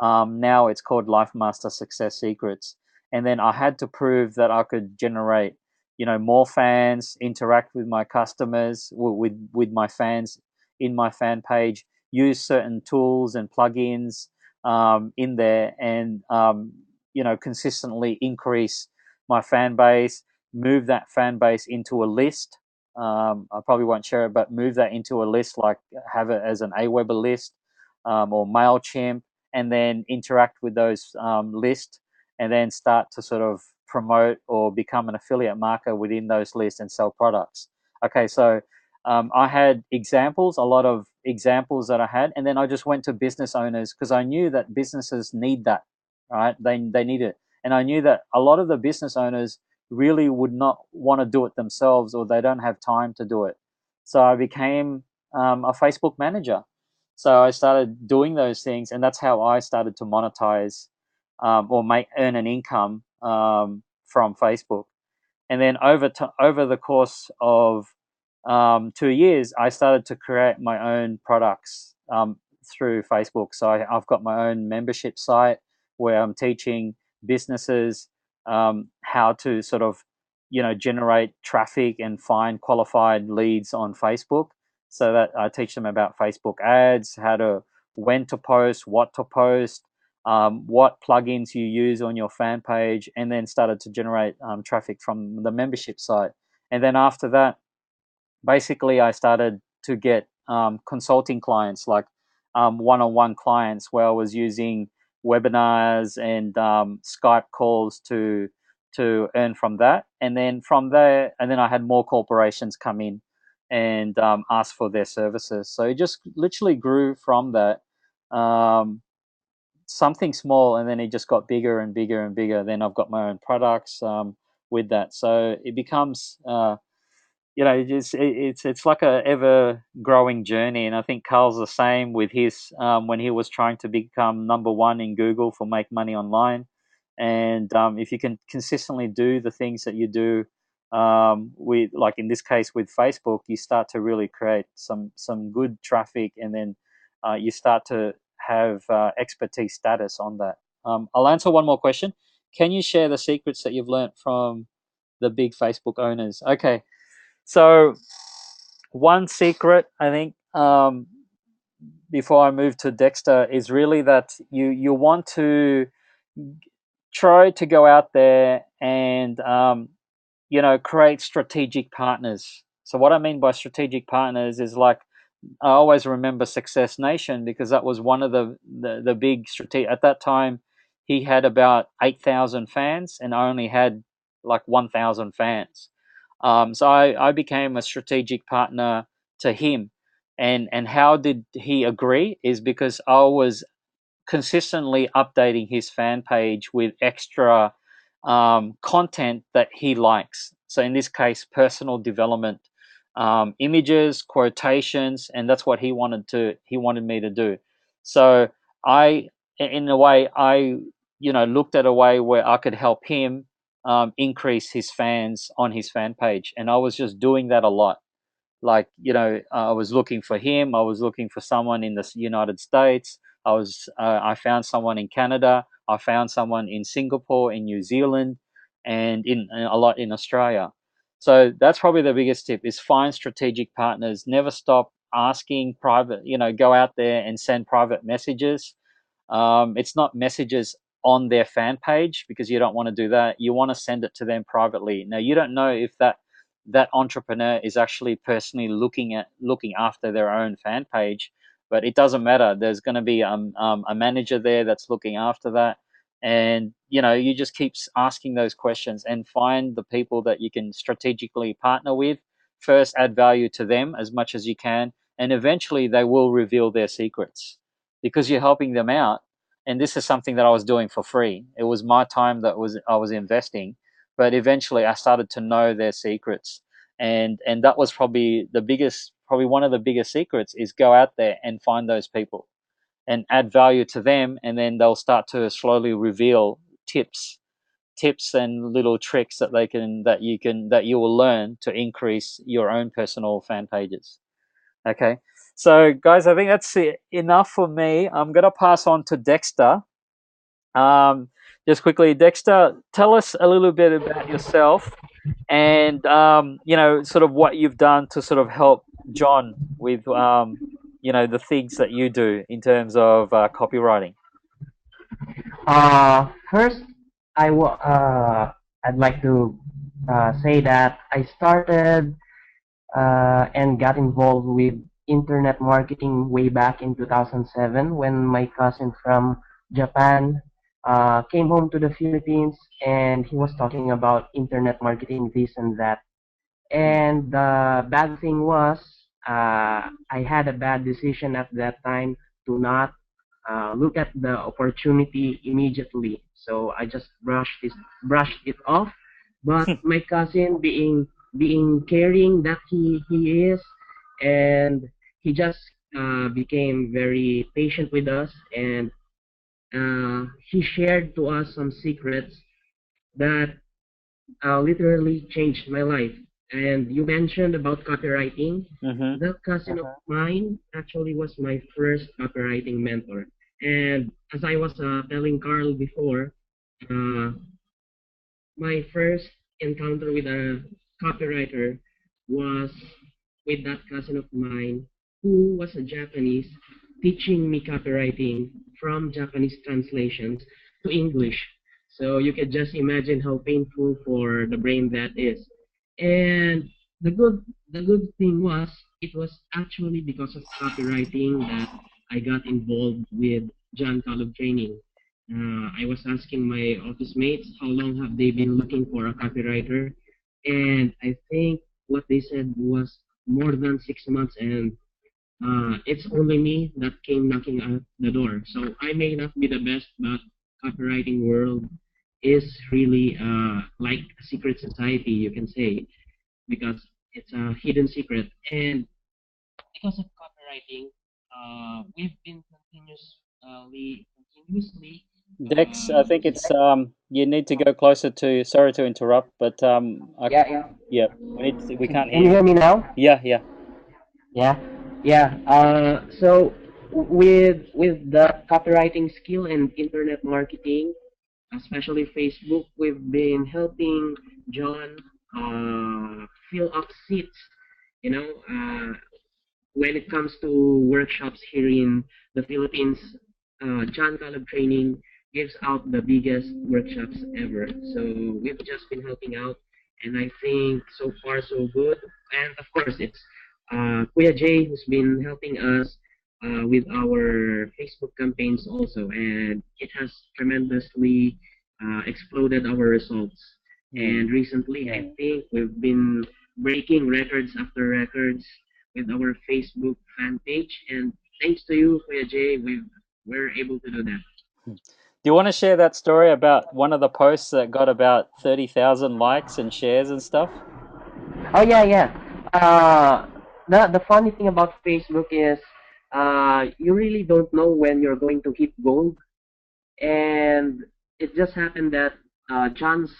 Now it's called Life Master Success Secrets. And then I had to prove that I could generate, more fans, interact with my customers, with my fans in my fan page, use certain tools and plugins in there, and consistently increase my fan base, move that fan base into a list. I probably won't share it, but move that into a list, like have it as an Aweber list, or MailChimp, and then interact with those lists, and then start to sort of promote or become an affiliate marketer within those lists and sell products. Okay, so I had examples, a lot of examples that I had, and then I just went to business owners because I knew that businesses need that, right? They need it, and I knew that a lot of the business owners really would not want to do it themselves, or they don't have time to do it. So I became a Facebook manager. So I started doing those things, and that's how I started to monetize, or earn an income from Facebook. And then over the course of 2 years, I started to create my own products through Facebook. So I've got my own membership site where I'm teaching businesses how to sort of, generate traffic and find qualified leads on Facebook. So that I teach them about Facebook ads, when to post, what to post, what plugins you use on your fan page, and then started to generate traffic from the membership site. And then after that, basically I started to get consulting clients, like one-on-one clients, where I was using webinars and Skype calls to earn from that. And then from there, and then I had more corporations come in and ask for their services. So it just literally grew from that. Something small, and then it just got bigger and bigger and bigger. Then I've got my own products with that, so it becomes it's like a ever growing journey. And I think Carl's the same with his, when he was trying to become number one in Google for make money online. And if you can consistently do the things that you do, with, like in this case with Facebook, you start to really create some good traffic, and then you start to have expertise status on that. I'll answer one more question. Can you share the secrets that you've learned from the big Facebook owners? Okay, so one secret, I think, before I move to Dexter, is really that you want to try to go out there and create strategic partners. So what I mean by strategic partners is, like, I always remember Success Nation, because that was one of the big strategic at that time. He had about 8,000 fans, and I only had like 1,000 fans. So I became a strategic partner to him. And how did he agree? Is because I was consistently updating his fan page with extra content that he likes. So in this case, personal development, images, quotations, and that's what he wanted me to do. So I, in a way, I looked at a way where I could help him increase his fans on his fan page, and I was just doing that a lot. Like, I was looking for him, I was looking for someone in the United States, I found someone in Canada, I found someone in Singapore, in New Zealand, and in a lot in Australia. So that's probably the biggest tip: is find strategic partners. Never stop asking private, go out there and send private messages. It's not messages on their fan page, because you don't want to do that. You want to send it to them privately. Now, you don't know if that entrepreneur is actually personally looking after their own fan page, but it doesn't matter. There's going to be a manager there that's looking after that. And you just keep asking those questions and find the people that you can strategically partner with. First, add value to them as much as you can, and eventually they will reveal their secrets, because you're helping them out. And this is something that I was doing for free. It was my time that I was investing, but eventually I started to know their secrets. And that was probably one of the biggest secrets, is go out there and find those people and add value to them, and then they'll start to slowly reveal tips tips and little tricks that that you will learn to increase your own personal fan pages. Okay, so guys, I think that's enough for me. I'm gonna pass on to Dexter. Um, just quickly, Dexter, tell us a little bit about yourself and sort of what you've done to sort of help John with the things that you do in terms of copywriting. First, I'd like to say that I started and got involved with internet marketing way back in 2007 when my cousin from Japan came home to the Philippines, and he was talking about internet marketing, this and that. And the bad thing was, I had a bad decision at that time to not look at the opportunity immediately. So I just brushed it off. But my cousin, being caring that he is, and he just became very patient with us, and he shared to us some secrets that literally changed my life. And you mentioned about copywriting. Mm-hmm. That cousin of mine actually was my first copywriting mentor. And as I was telling Carl before, uh, my first encounter with a copywriter was with that cousin of mine who was a Japanese teaching me copywriting from Japanese translations to English. So you can just imagine how painful for the brain that is. And the good the good thing was it was actually because of copywriting that I got involved with John Calub training. I was asking my office mates how long have they been looking for a copywriter, and I think what they said was more than 6 months, and it's only me that came knocking at the door. So I may not be the best, but copywriting world is really like a secret society, you can say, because it's a hidden secret. And because of copywriting, we've been continuously. Dex, I think it's you need to go closer to. Sorry to interrupt, but Yeah, yeah. yeah, we can't Can you hear. hear me now? Yeah, yeah. Yeah, yeah. So with the copywriting skill and internet marketing, especially Facebook, we've been helping John fill up seats. You know, when it comes to workshops here in the Philippines, John Caleb Training gives out the biggest workshops ever. So we've just been helping out, and I think so far so good. And of course, it's Kuya Jay who's been helping us with our Facebook campaigns also, and it has tremendously exploded our results. And recently, I think we've been breaking records after records with our Facebook fan page. And thanks to you, Kuya Jay, we're able to do that. Do you want to share that story about one of the posts that got about 30,000 likes and shares and stuff? Oh yeah, yeah. Uh, the funny thing about Facebook is you really don't know when you're going to hit gold, and it just happened that John's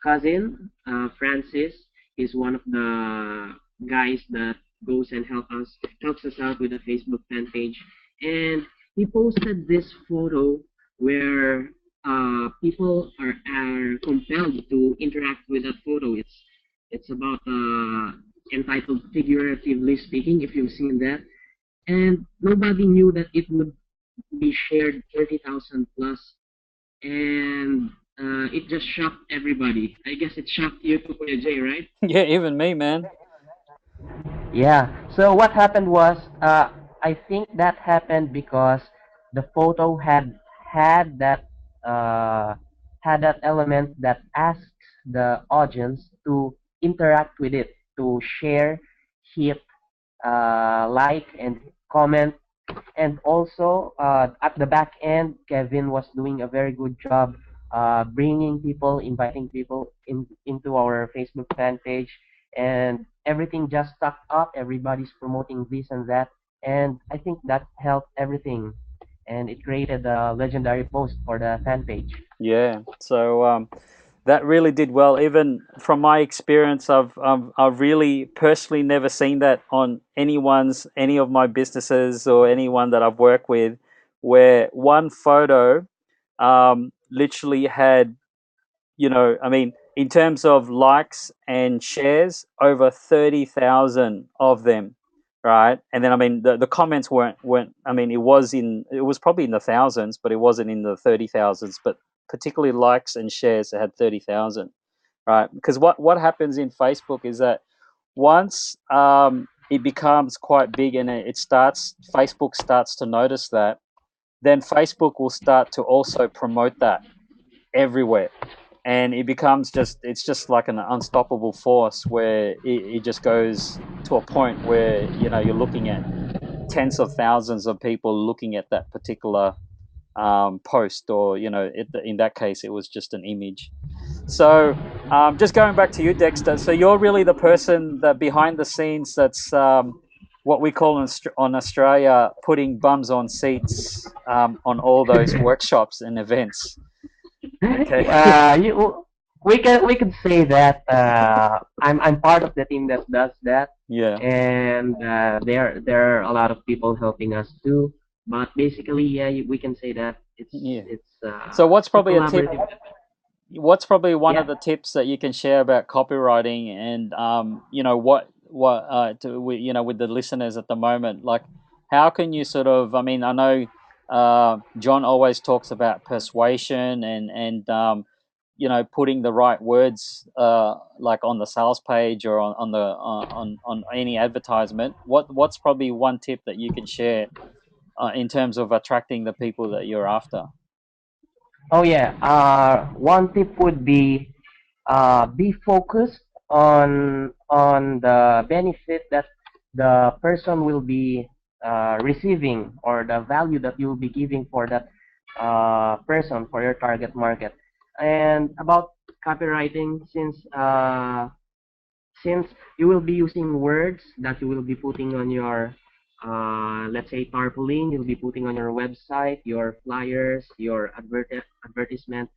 cousin, Francis, is one of the guys that goes and helps us out with the Facebook fan page, and he posted this photo where people are compelled to interact with that photo. It's about entitled figuratively speaking, if you've seen that, and nobody knew that it would be shared 30,000 plus, and it just shocked everybody. I guess it shocked you too, Kuya Jay, right? Yeah, even me, man. Yeah. So what happened was, I think that happened because the photo had that uh, had that element that asks the audience to interact with it, to share, hit like, and comment. And also at the back end, Kevin was doing a very good job bringing people, inviting people into our Facebook fan page, and everything just stuck up. Everybody's promoting this and that, and I think that helped everything, and it created a legendary post for the fan page. Yeah. So that really did well. Even from my experience, I've really personally never seen that on any of my businesses or anyone that I've worked with, where one photo literally had, I mean, in terms of likes and shares, over 30,000 of them, right? And then, I mean, the comments weren't. I mean, it was probably in the thousands, but it wasn't in the 30,000s. But particularly likes and shares, it had 30,000, right? Because what happens in Facebook is that once it becomes quite big and Facebook starts to notice that, then Facebook will start to also promote that everywhere, and it's just like an unstoppable force where it just goes to a point where you're looking at tens of thousands of people looking at that particular post, or in that case it was just an image. So just going back to you, Dexter, so you're really the person that behind the scenes, that's what we call on Australia putting bums on seats on all those workshops and events. Okay. You, we can say that I'm part of the team that does that, Yeah. and there are a lot of people helping us too. But basically, yeah, we can say that Yeah. it's So what's a probably a tip? collaborative. What's probably one of Yeah. the tips that you can share about copywriting, and what with the listeners at the moment, like how can you sort of? I mean, I know John always talks about persuasion and putting the right words like on the sales page or on any advertisement. What's probably one tip that you can share in terms of attracting the people that you're after? Oh yeah. One tip would be focused on the benefit that the person will be receiving, or the value that you will be giving for that person, for your target market. And about copywriting, since you will be using words that you will be putting on your let's say tarpaulin, you'll be putting on your website, your flyers, your advertisement,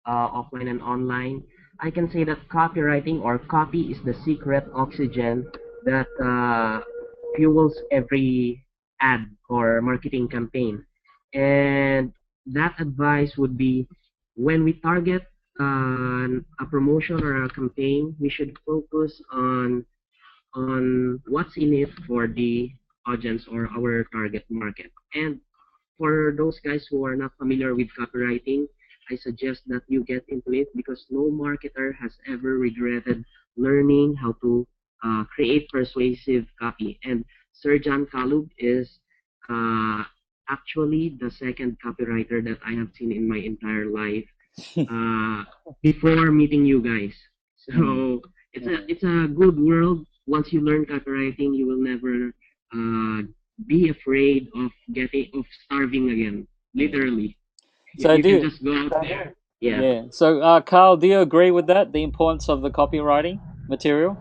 offline and online. I can say that copywriting or copy is the secret oxygen that fuels every ad or marketing campaign. And that advice would be, when we target a promotion or a campaign, we should focus on what's in it for the audience or our target market. And for those guys who are not familiar with copywriting, I suggest that you get into it, because no marketer has ever regretted learning how to create persuasive copy. And Sir John Calub is uh, actually the second copywriter that I have seen in my entire life uh, before meeting you guys. Mm. So it's a good world. Once you learn copywriting, you will never uh, be afraid of starving again. Yeah. Literally, So you can do just go out there. Yeah. Yeah. So, Carl, do you agree with that? The importance of the copywriting material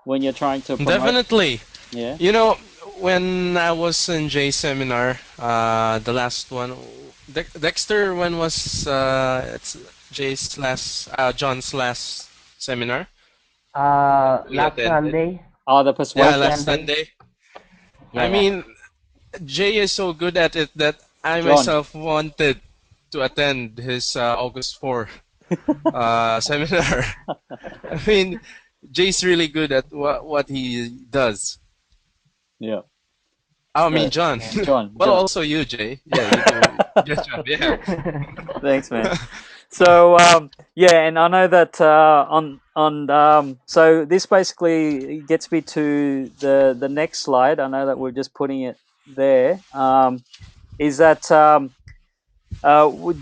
when you're trying to promote? Definitely. Yeah. You know, when I was in Jay's seminar, the last one, Dexter, when was it's John's last seminar that we Last attended? Sunday. Oh, the Yeah, Last persuasion. last Sunday. Sunday. I Yeah. mean, Jay is so good at it that I John. myself wanted to attend his August 4 seminar. I mean, Jay's really good at what he does. Yeah. I mean, So, John. Yeah. John, Well, John. also you, Jay. Yeah, you do. Yes, John. Yeah. Thanks, man. So, yeah, and I know that so this basically gets me to the next slide. I know that we're just putting it there. Is that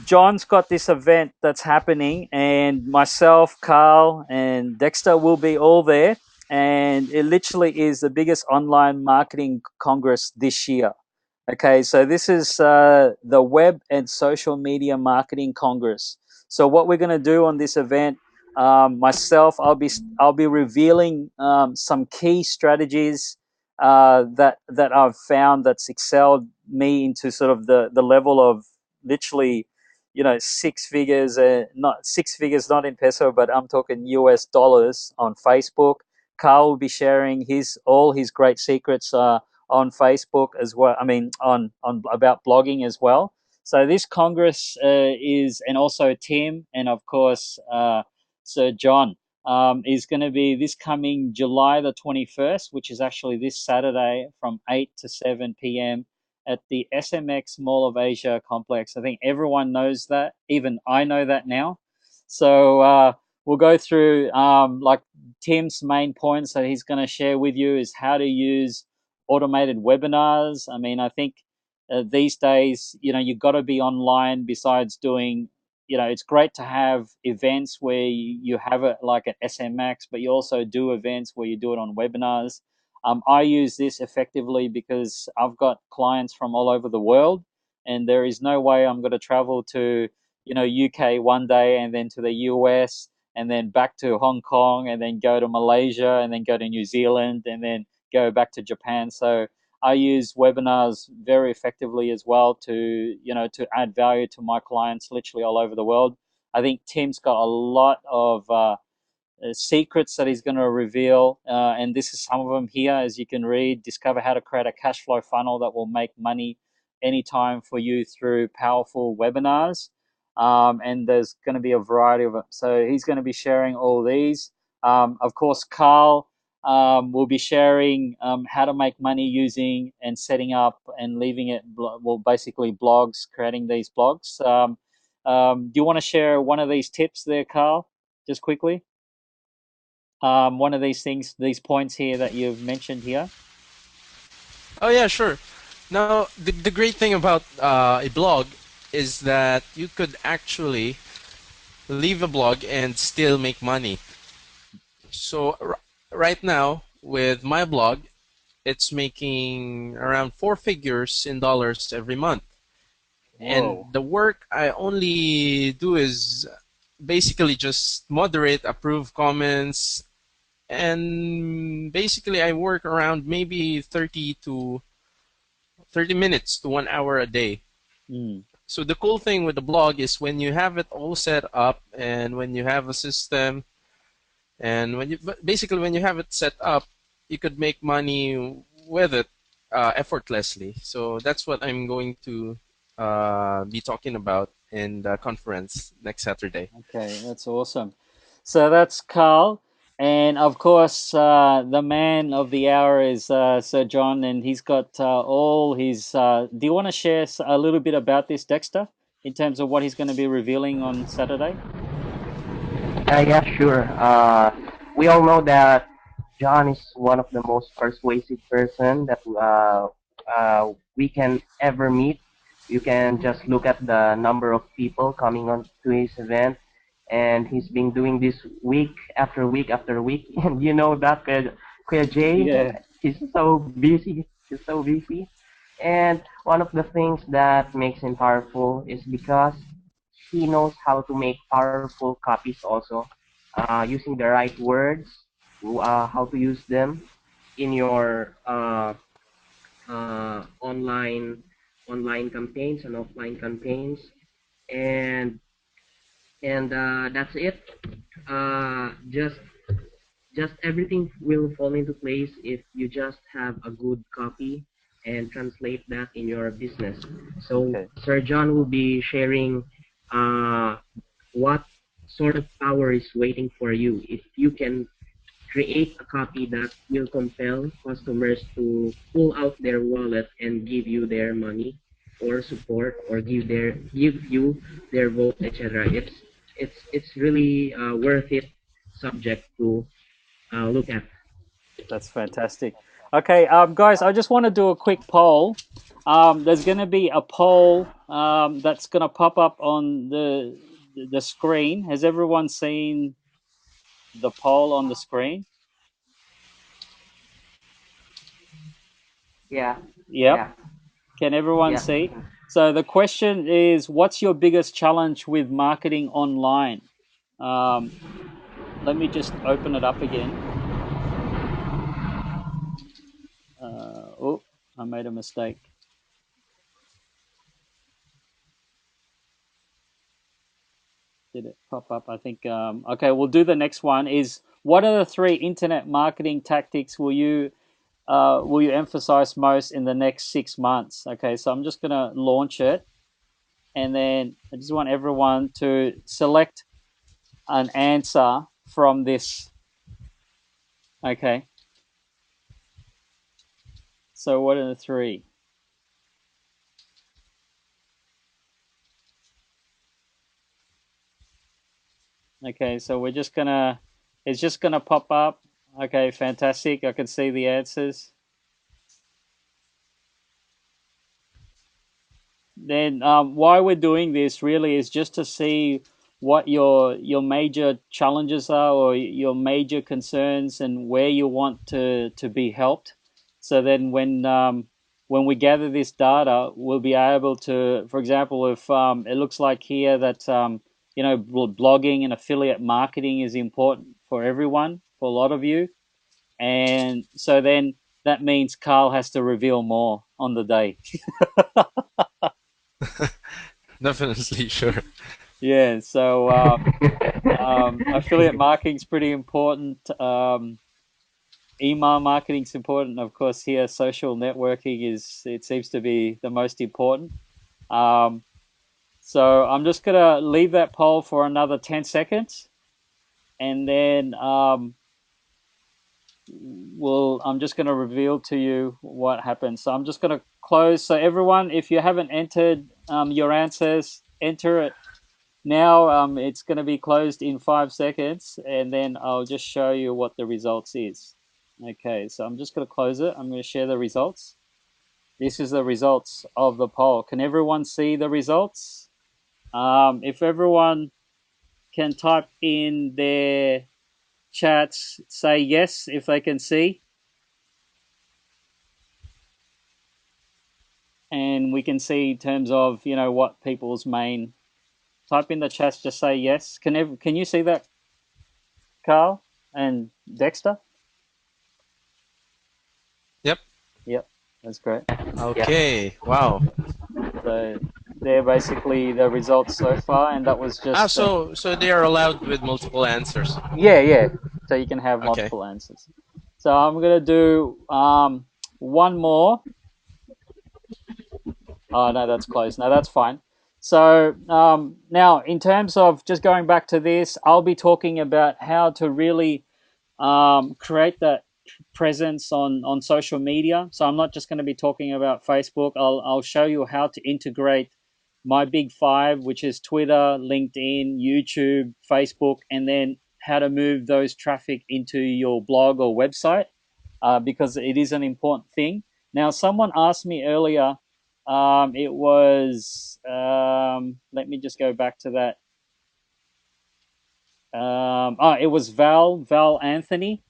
John's got this event that's happening, and myself, Carl, and Dexter will be all there. And it literally is the biggest online marketing congress this year. Okay, so this is the Web and Social Media Marketing Congress. So what we're going to do on this event, myself, I'll be revealing some key strategies that I've found that's excelled me into sort of the level of literally six figures, not six figures, not in peso, but I'm talking US dollars on Facebook. Carl will be sharing his all his great secrets on Facebook as well. I mean, on about blogging as well. So this Congress is, and also Tim, and of course Sir John, is going to be this coming July the 21st, which is actually this Saturday from 8 to 7 p.m. at the SMX Mall of Asia complex. I think everyone knows that. Even I know that now. So we'll go through like Tim's main points that he's going to share with you is how to use automated webinars. I mean, I think these days, you've got to be online besides doing, it's great to have events where you have it like at SMX, but you also do events where you do it on webinars. I use this effectively because I've got clients from all over the world, and there is no way I'm going to travel to, UK one day and then to the US and then back to Hong Kong and then go to Malaysia and then go to New Zealand and then go back to Japan. So I use webinars very effectively as well to, to add value to my clients literally all over the world. I think Tim's got a lot of secrets that he's going to reveal. And this is some of them here, as you can read. Discover how to create a cash flow funnel that will make money anytime for you through powerful webinars. And there's going to be a variety of them. So he's going to be sharing all these. Of course, Carl will be sharing how to make money using and setting up and leaving it, well, basically blogs, creating these blogs. Do you want to share one of these tips there, Carl, just quickly? One of these things, these points here that you've mentioned here? Oh yeah, sure. Now, the great thing about a blog is that you could actually leave a blog and still make money. So right now, with my blog, it's making around four figures in dollars every month. And Whoa. the work I only do is basically just moderate, approve comments, and basically I work around maybe 30 minutes to 1 hour a day. Mm, So the cool thing with the blog is when you have it all set up and when you have a system and basically when you have it set up, you could make money with it effortlessly. So that's what I'm going to be talking about in the conference next Saturday. okay, that's awesome. So that's Carl. And of course, the man of the hour is Sir John, and he's got all his. Do you want to share a little bit about this, Dexter, in terms of what he's going to be revealing on Saturday? Yeah, sure. We all know that John is one of the most persuasive person that we can ever meet. You can just look at the number of people coming on to his event, and he's been doing this week after week after week. And you know that Kuya Jay, Yeah. he's so busy. He's so busy. And one of the things that makes him powerful is because he knows how to make powerful copies also, using the right words, how to use them in your online campaigns and offline campaigns, and that's it. Just everything will fall into place if you just have a good copy and translate that in your business. So Okay. Sir John will be sharing uh, what sort of power is waiting for you if you can create a copy that will compel customers to pull out their wallet and give you their money or support or give you their vote, etc. It's really worth it subject to look at. That's fantastic. Okay, guys, I just want to do a quick poll. There's going to be a poll that's going to pop up on the screen. Has everyone seen the poll on the screen? Yeah, Yep. yeah, Can everyone yeah. see? So the question is, what's your biggest challenge with marketing online? Um, Let me just open it up again. Oh, I made a mistake. Did it pop up? I think. Okay, we'll do the next one. Is what are the three internet marketing tactics will you emphasize most in the next 6 months? Okay, so I'm just gonna launch it, and then I just want everyone to select an answer from this. Okay, so what are the three? Okay, so it's just gonna pop up. Okay, fantastic. I can see the answers. Then why we're doing this really is just to see what your major challenges are or your major concerns and where you want to be helped. So then when we gather this data, we'll be able to, for example, if it looks like here that blogging and affiliate marketing is important for everyone, for a lot of you, and so then that means Carl has to reveal more on the day. Definitely, sure. Yeah, so affiliate marketing is pretty important. Email marketing is important. Of course, here social networking it seems to be the most important. Um, so I'm just gonna leave that poll for another 10 seconds, and then I'm just gonna reveal to you what happens. So I'm just gonna close. So everyone, if you haven't entered your answers, enter it now. It's going to be closed in 5 seconds, and then I'll just show you what the results is. Okay, so I'm just going to close it. I'm going to share the results. This is the results of the poll. Can everyone see the results? If everyone can type in their chats, say yes if they can see, and we can see in terms of what people's main. Type in the chats. Just say yes. Can you see that, Carl and Dexter? Yep. Yep, that's great. Yeah. Okay. Wow. So they're basically the results so far, and that was Ah, just so they are allowed with multiple answers. yeah. So you can have Okay. multiple answers. So I'm gonna do one more. Oh no, that's close. No, that's fine. So now, in terms of just going back to this, I'll be talking about how to really create that presence on social media. So I'm not just going to be talking about Facebook. I'll show you how to integrate my big five, which is Twitter, LinkedIn, YouTube, Facebook, and then how to move those traffic into your blog or website, because it is an important thing. Now, someone asked me earlier. It was let me just go back to that. It was Val Anthony.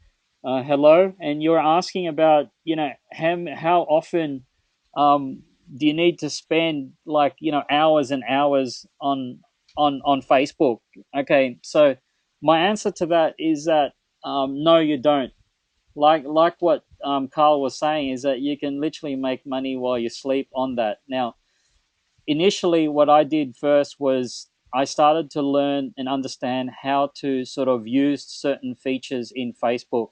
Hello, and you're asking about how often do you need to spend like hours and hours on Facebook? Okay, so my answer to that is that no, you don't. Like what Carl was saying is that you can literally make money while you sleep on that. Now, initially what I did first was I started to learn and understand how to sort of use certain features in Facebook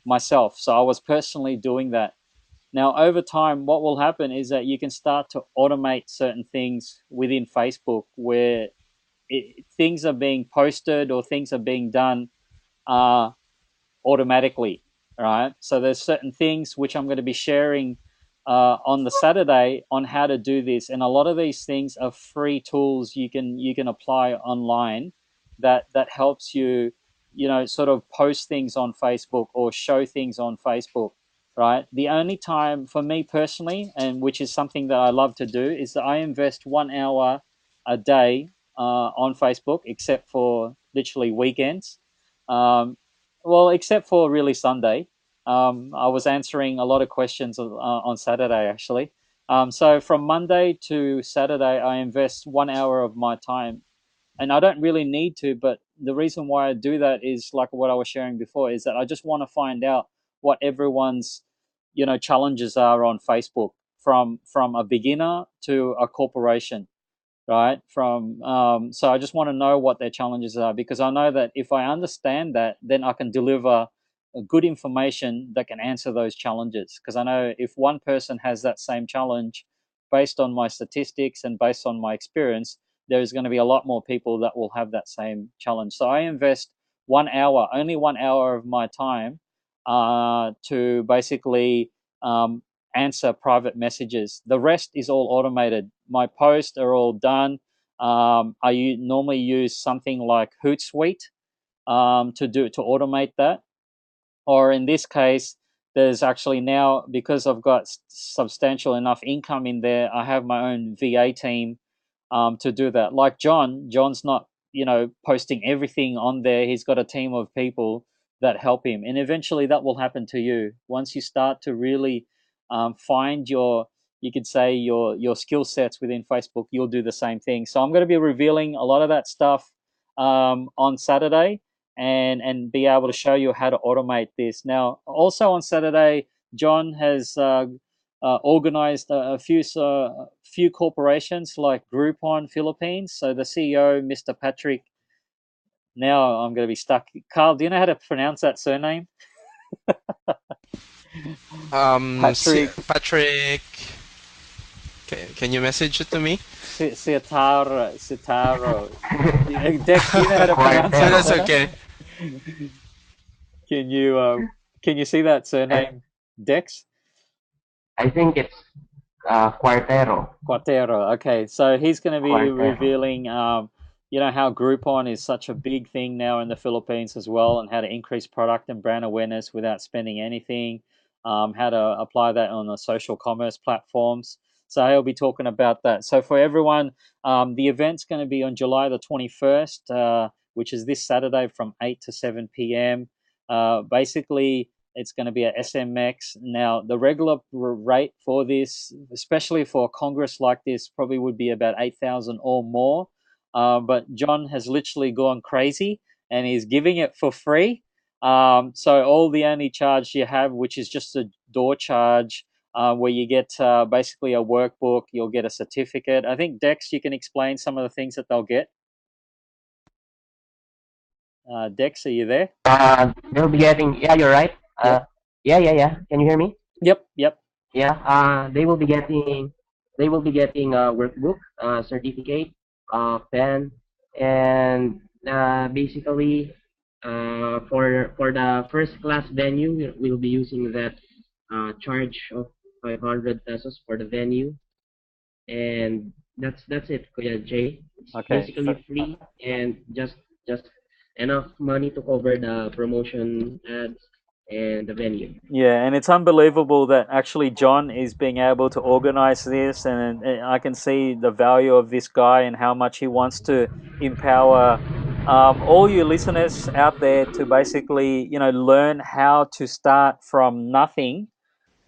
myself. So I was personally doing that. Now, over time, what will happen is that you can start to automate certain things within Facebook where things are being posted or things are being done uh, automatically. All right. So there's certain things which I'm going to be sharing on the Saturday on how to do this, and a lot of these things are free tools you can apply online that helps you sort of post things on Facebook or show things on Facebook. Right. The only time for me personally, and which is something that I love to do, is that I invest 1 hour a day on Facebook, except for literally weekends. Well, except for really Sunday. I was answering a lot of questions on Saturday, actually. So from Monday to Saturday, I invest 1 hour of my time. And I don't really need to, but the reason why I do that is like what I was sharing before, is that I just want to find out what everyone's, challenges are on Facebook from a beginner to a corporation. right? So I just want to know what their challenges are, because I know that if I understand that, then I can deliver a good information that can answer those challenges. Because I know if one person has that same challenge, based on my statistics and based on my experience, there's going to be a lot more people that will have that same challenge. So I invest 1 hour, only 1 hour of my time, to basically answer private messages. The rest is all automated. My posts are all done. I normally use something like Hootsuite to automate that. Or in this case, there's actually now, because I've got substantial enough income in there, I have my own VA team to do that. Like John's not, posting everything on there. He's got a team of people that help him, and eventually that will happen to you once you start to really find you could say your skill sets within Facebook. You'll do the same thing. So I'm going to be revealing a lot of that stuff on Saturday, and be able to show you how to automate this. Now, also on Saturday, John has organized a few corporations like Groupon Philippines. So the CEO, Mr. Patrick. Now I'm going to be stuck. Carl, do you know how to pronounce that surname? Patrick Patrick, can you message it to me? Citaro. Dex, do you know how to pronounce No, that Cuartero. that's surname? okay. Can you see that I, surname, Dex? I think it's Cuartero. Quatero. Okay, so he's going to be Cuartero. revealing, how Groupon is such a big thing now in the Philippines as well, and how to increase product and brand awareness without spending anything. How to apply that on the social commerce platforms. So he'll be talking about that. So for everyone, the event's going to be on July the 21st, which is this Saturday from 8 to 7 p.m. Basically, it's going to be at SMX. Now, the regular rate for this, especially for a Congress like this, probably would be about 8,000 or more. But John has literally gone crazy, and he's giving it for free. So all the only charge you have, which is just a door charge, where you get basically a workbook, you'll get a certificate. I think Dex, you can explain some of the things that they'll get. Dex, are you there? They'll be getting. Yeah, you're right. Yep. Yeah. Can you hear me? Yep. Yep. Yeah. They will be getting. They will be getting a workbook, certificate, pen, and basically, for the first class venue, we'll be using that charge of 500 pesos for the venue, and that's it, Kuya Jay. It's Okay. basically free and just enough money to cover the promotion ads and the venue. Yeah, and it's unbelievable that actually John is being able to organize this, and I can see the value of this guy and how much he wants to empower all you listeners out there to basically, learn how to start from nothing.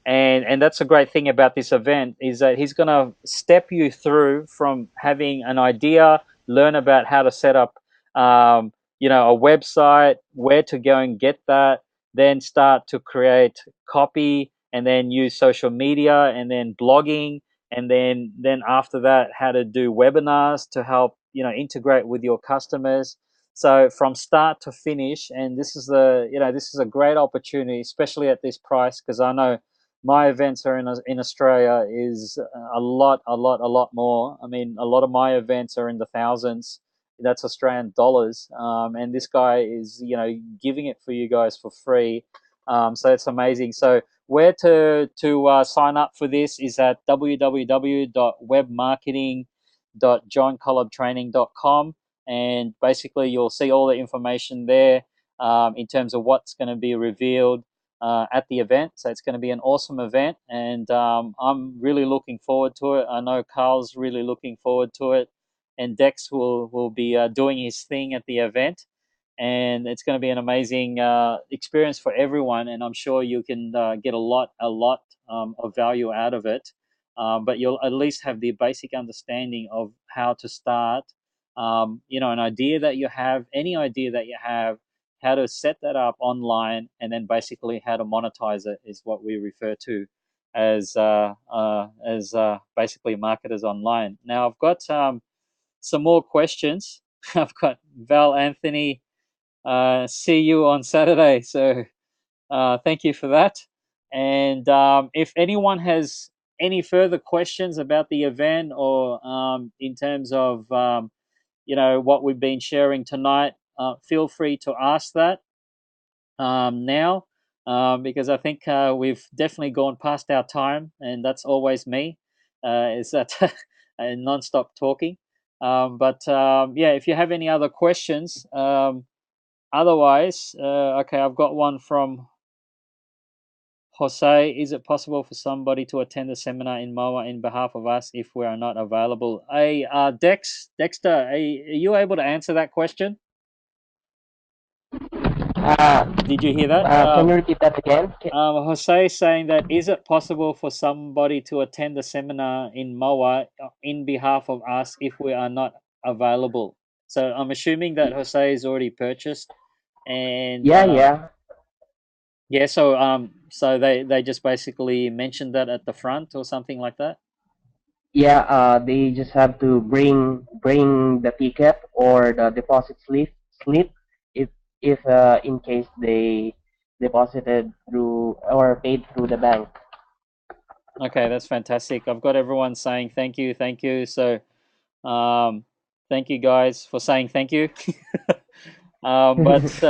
And that's a great thing about this event, is that he's going to step you through from having an idea, learn about how to set up a website, where to go and get that, then start to create copy, and then use social media, and then blogging, and then after that, how to do webinars to help integrate with your customers. So from start to finish. And this is a great opportunity, especially at this price, because I know my events are in Australia is a lot more. I mean, a lot of my events are in the thousands. That's Australian dollars, and this guy is giving it for you guys for free. So it's amazing. So where to sign up for this is at www.webmarketing.johncolobtraining.com, and basically you'll see all the information there in terms of what's going to be revealed at the event. So it's going to be an awesome event, and I'm really looking forward to it. I know Carl's really looking forward to it, and Dex will be doing his thing at the event, and it's going to be an amazing experience for everyone. And I'm sure you can get a lot of value out of it. But you'll at least have the basic understanding of how to start. An idea that you have, any idea that you have, how to set that up online, and then basically how to monetize it is what we refer to as basically marketers online. Now I've got some more questions. I've got Val Anthony. See you on Saturday. So thank you for that. And if anyone has any further questions about the event or in terms of what we've been sharing tonight, feel free to ask that now, because I think we've definitely gone past our time, and that's always me. Is that non-stop talking? But yeah, if you have any other questions, otherwise, okay, I've got one from Jose. Is it possible for somebody to attend the seminar in MOA in behalf of us if we are not available? Hey, Dexter, are you able to answer that question? Did you hear that? Can you repeat that again? Jose is saying that is it possible for somebody to attend the seminar in MOA in behalf of us if we are not available? So I'm assuming that Jose is already purchased, and Yeah. yeah. So they just basically mentioned that at the front or something like that. Yeah, they just have to bring the ticket or the deposit slip if in case they deposited through or paid through the bank. Okay, that's fantastic. I've got everyone saying thank you, thank you. So thank you guys for saying thank you. But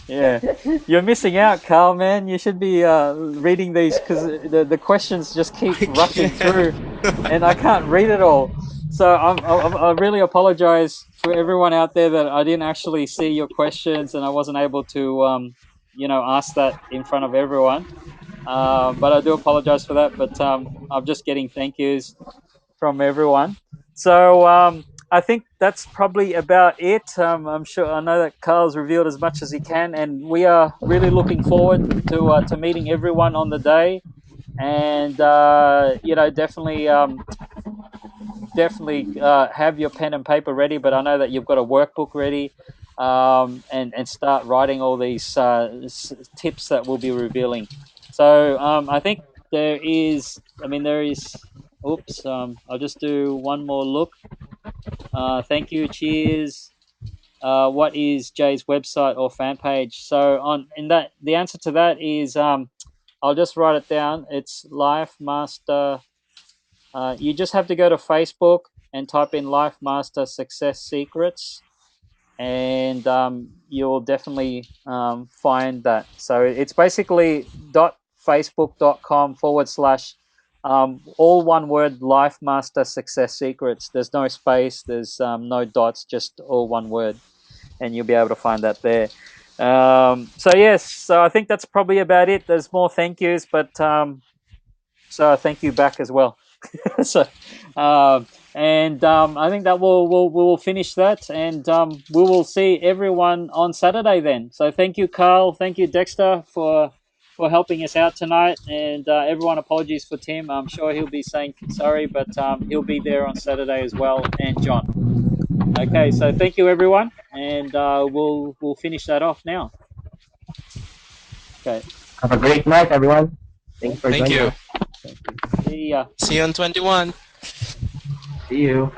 yeah, you're missing out, Carl. Man, you should be reading these because the questions just keep I rushing through, can't. and I can't read it all. So I really apologize for everyone out there that I didn't actually see your questions and I wasn't able to ask that in front of everyone. But I do apologize for that. But I'm just getting thank yous from everyone. So I think that's probably about it. I'm sure I know that Carl's revealed as much as he can, and we are really looking forward to meeting everyone on the day. And definitely have your pen and paper ready. But I know that you've got a workbook ready, and start writing all these tips that we'll be revealing. So I think there is. I mean, there is. Oops. I'll just do one more look. Thank you. Cheers. What is Jay's website or fan page? So on in that the answer to that is I'll just write it down. It's Life Master. You just have to go to Facebook and type in Life Master Success Secrets, and you'll definitely find that. So it's basically facebook.com/, all one word, Life Master Success Secrets. There's no space, there's no dots, just all one word, and you'll be able to find that there. So yes, so I think that's probably about it. There's more thank yous, but so thank you back as well. So, and I think that we'll finish that, and we will see everyone on Saturday then. So thank you, Carl. Thank you, Dexter, for helping us out tonight, and everyone. Apologies for Tim. I'm sure he'll be saying sorry, but he'll be there on Saturday as well, and John. Okay, so thank you, everyone, and we'll finish that off now. Okay, Have a great night, everyone. Thanks thank for Thank joining you. us. thank you. See ya. See you on 21. See you.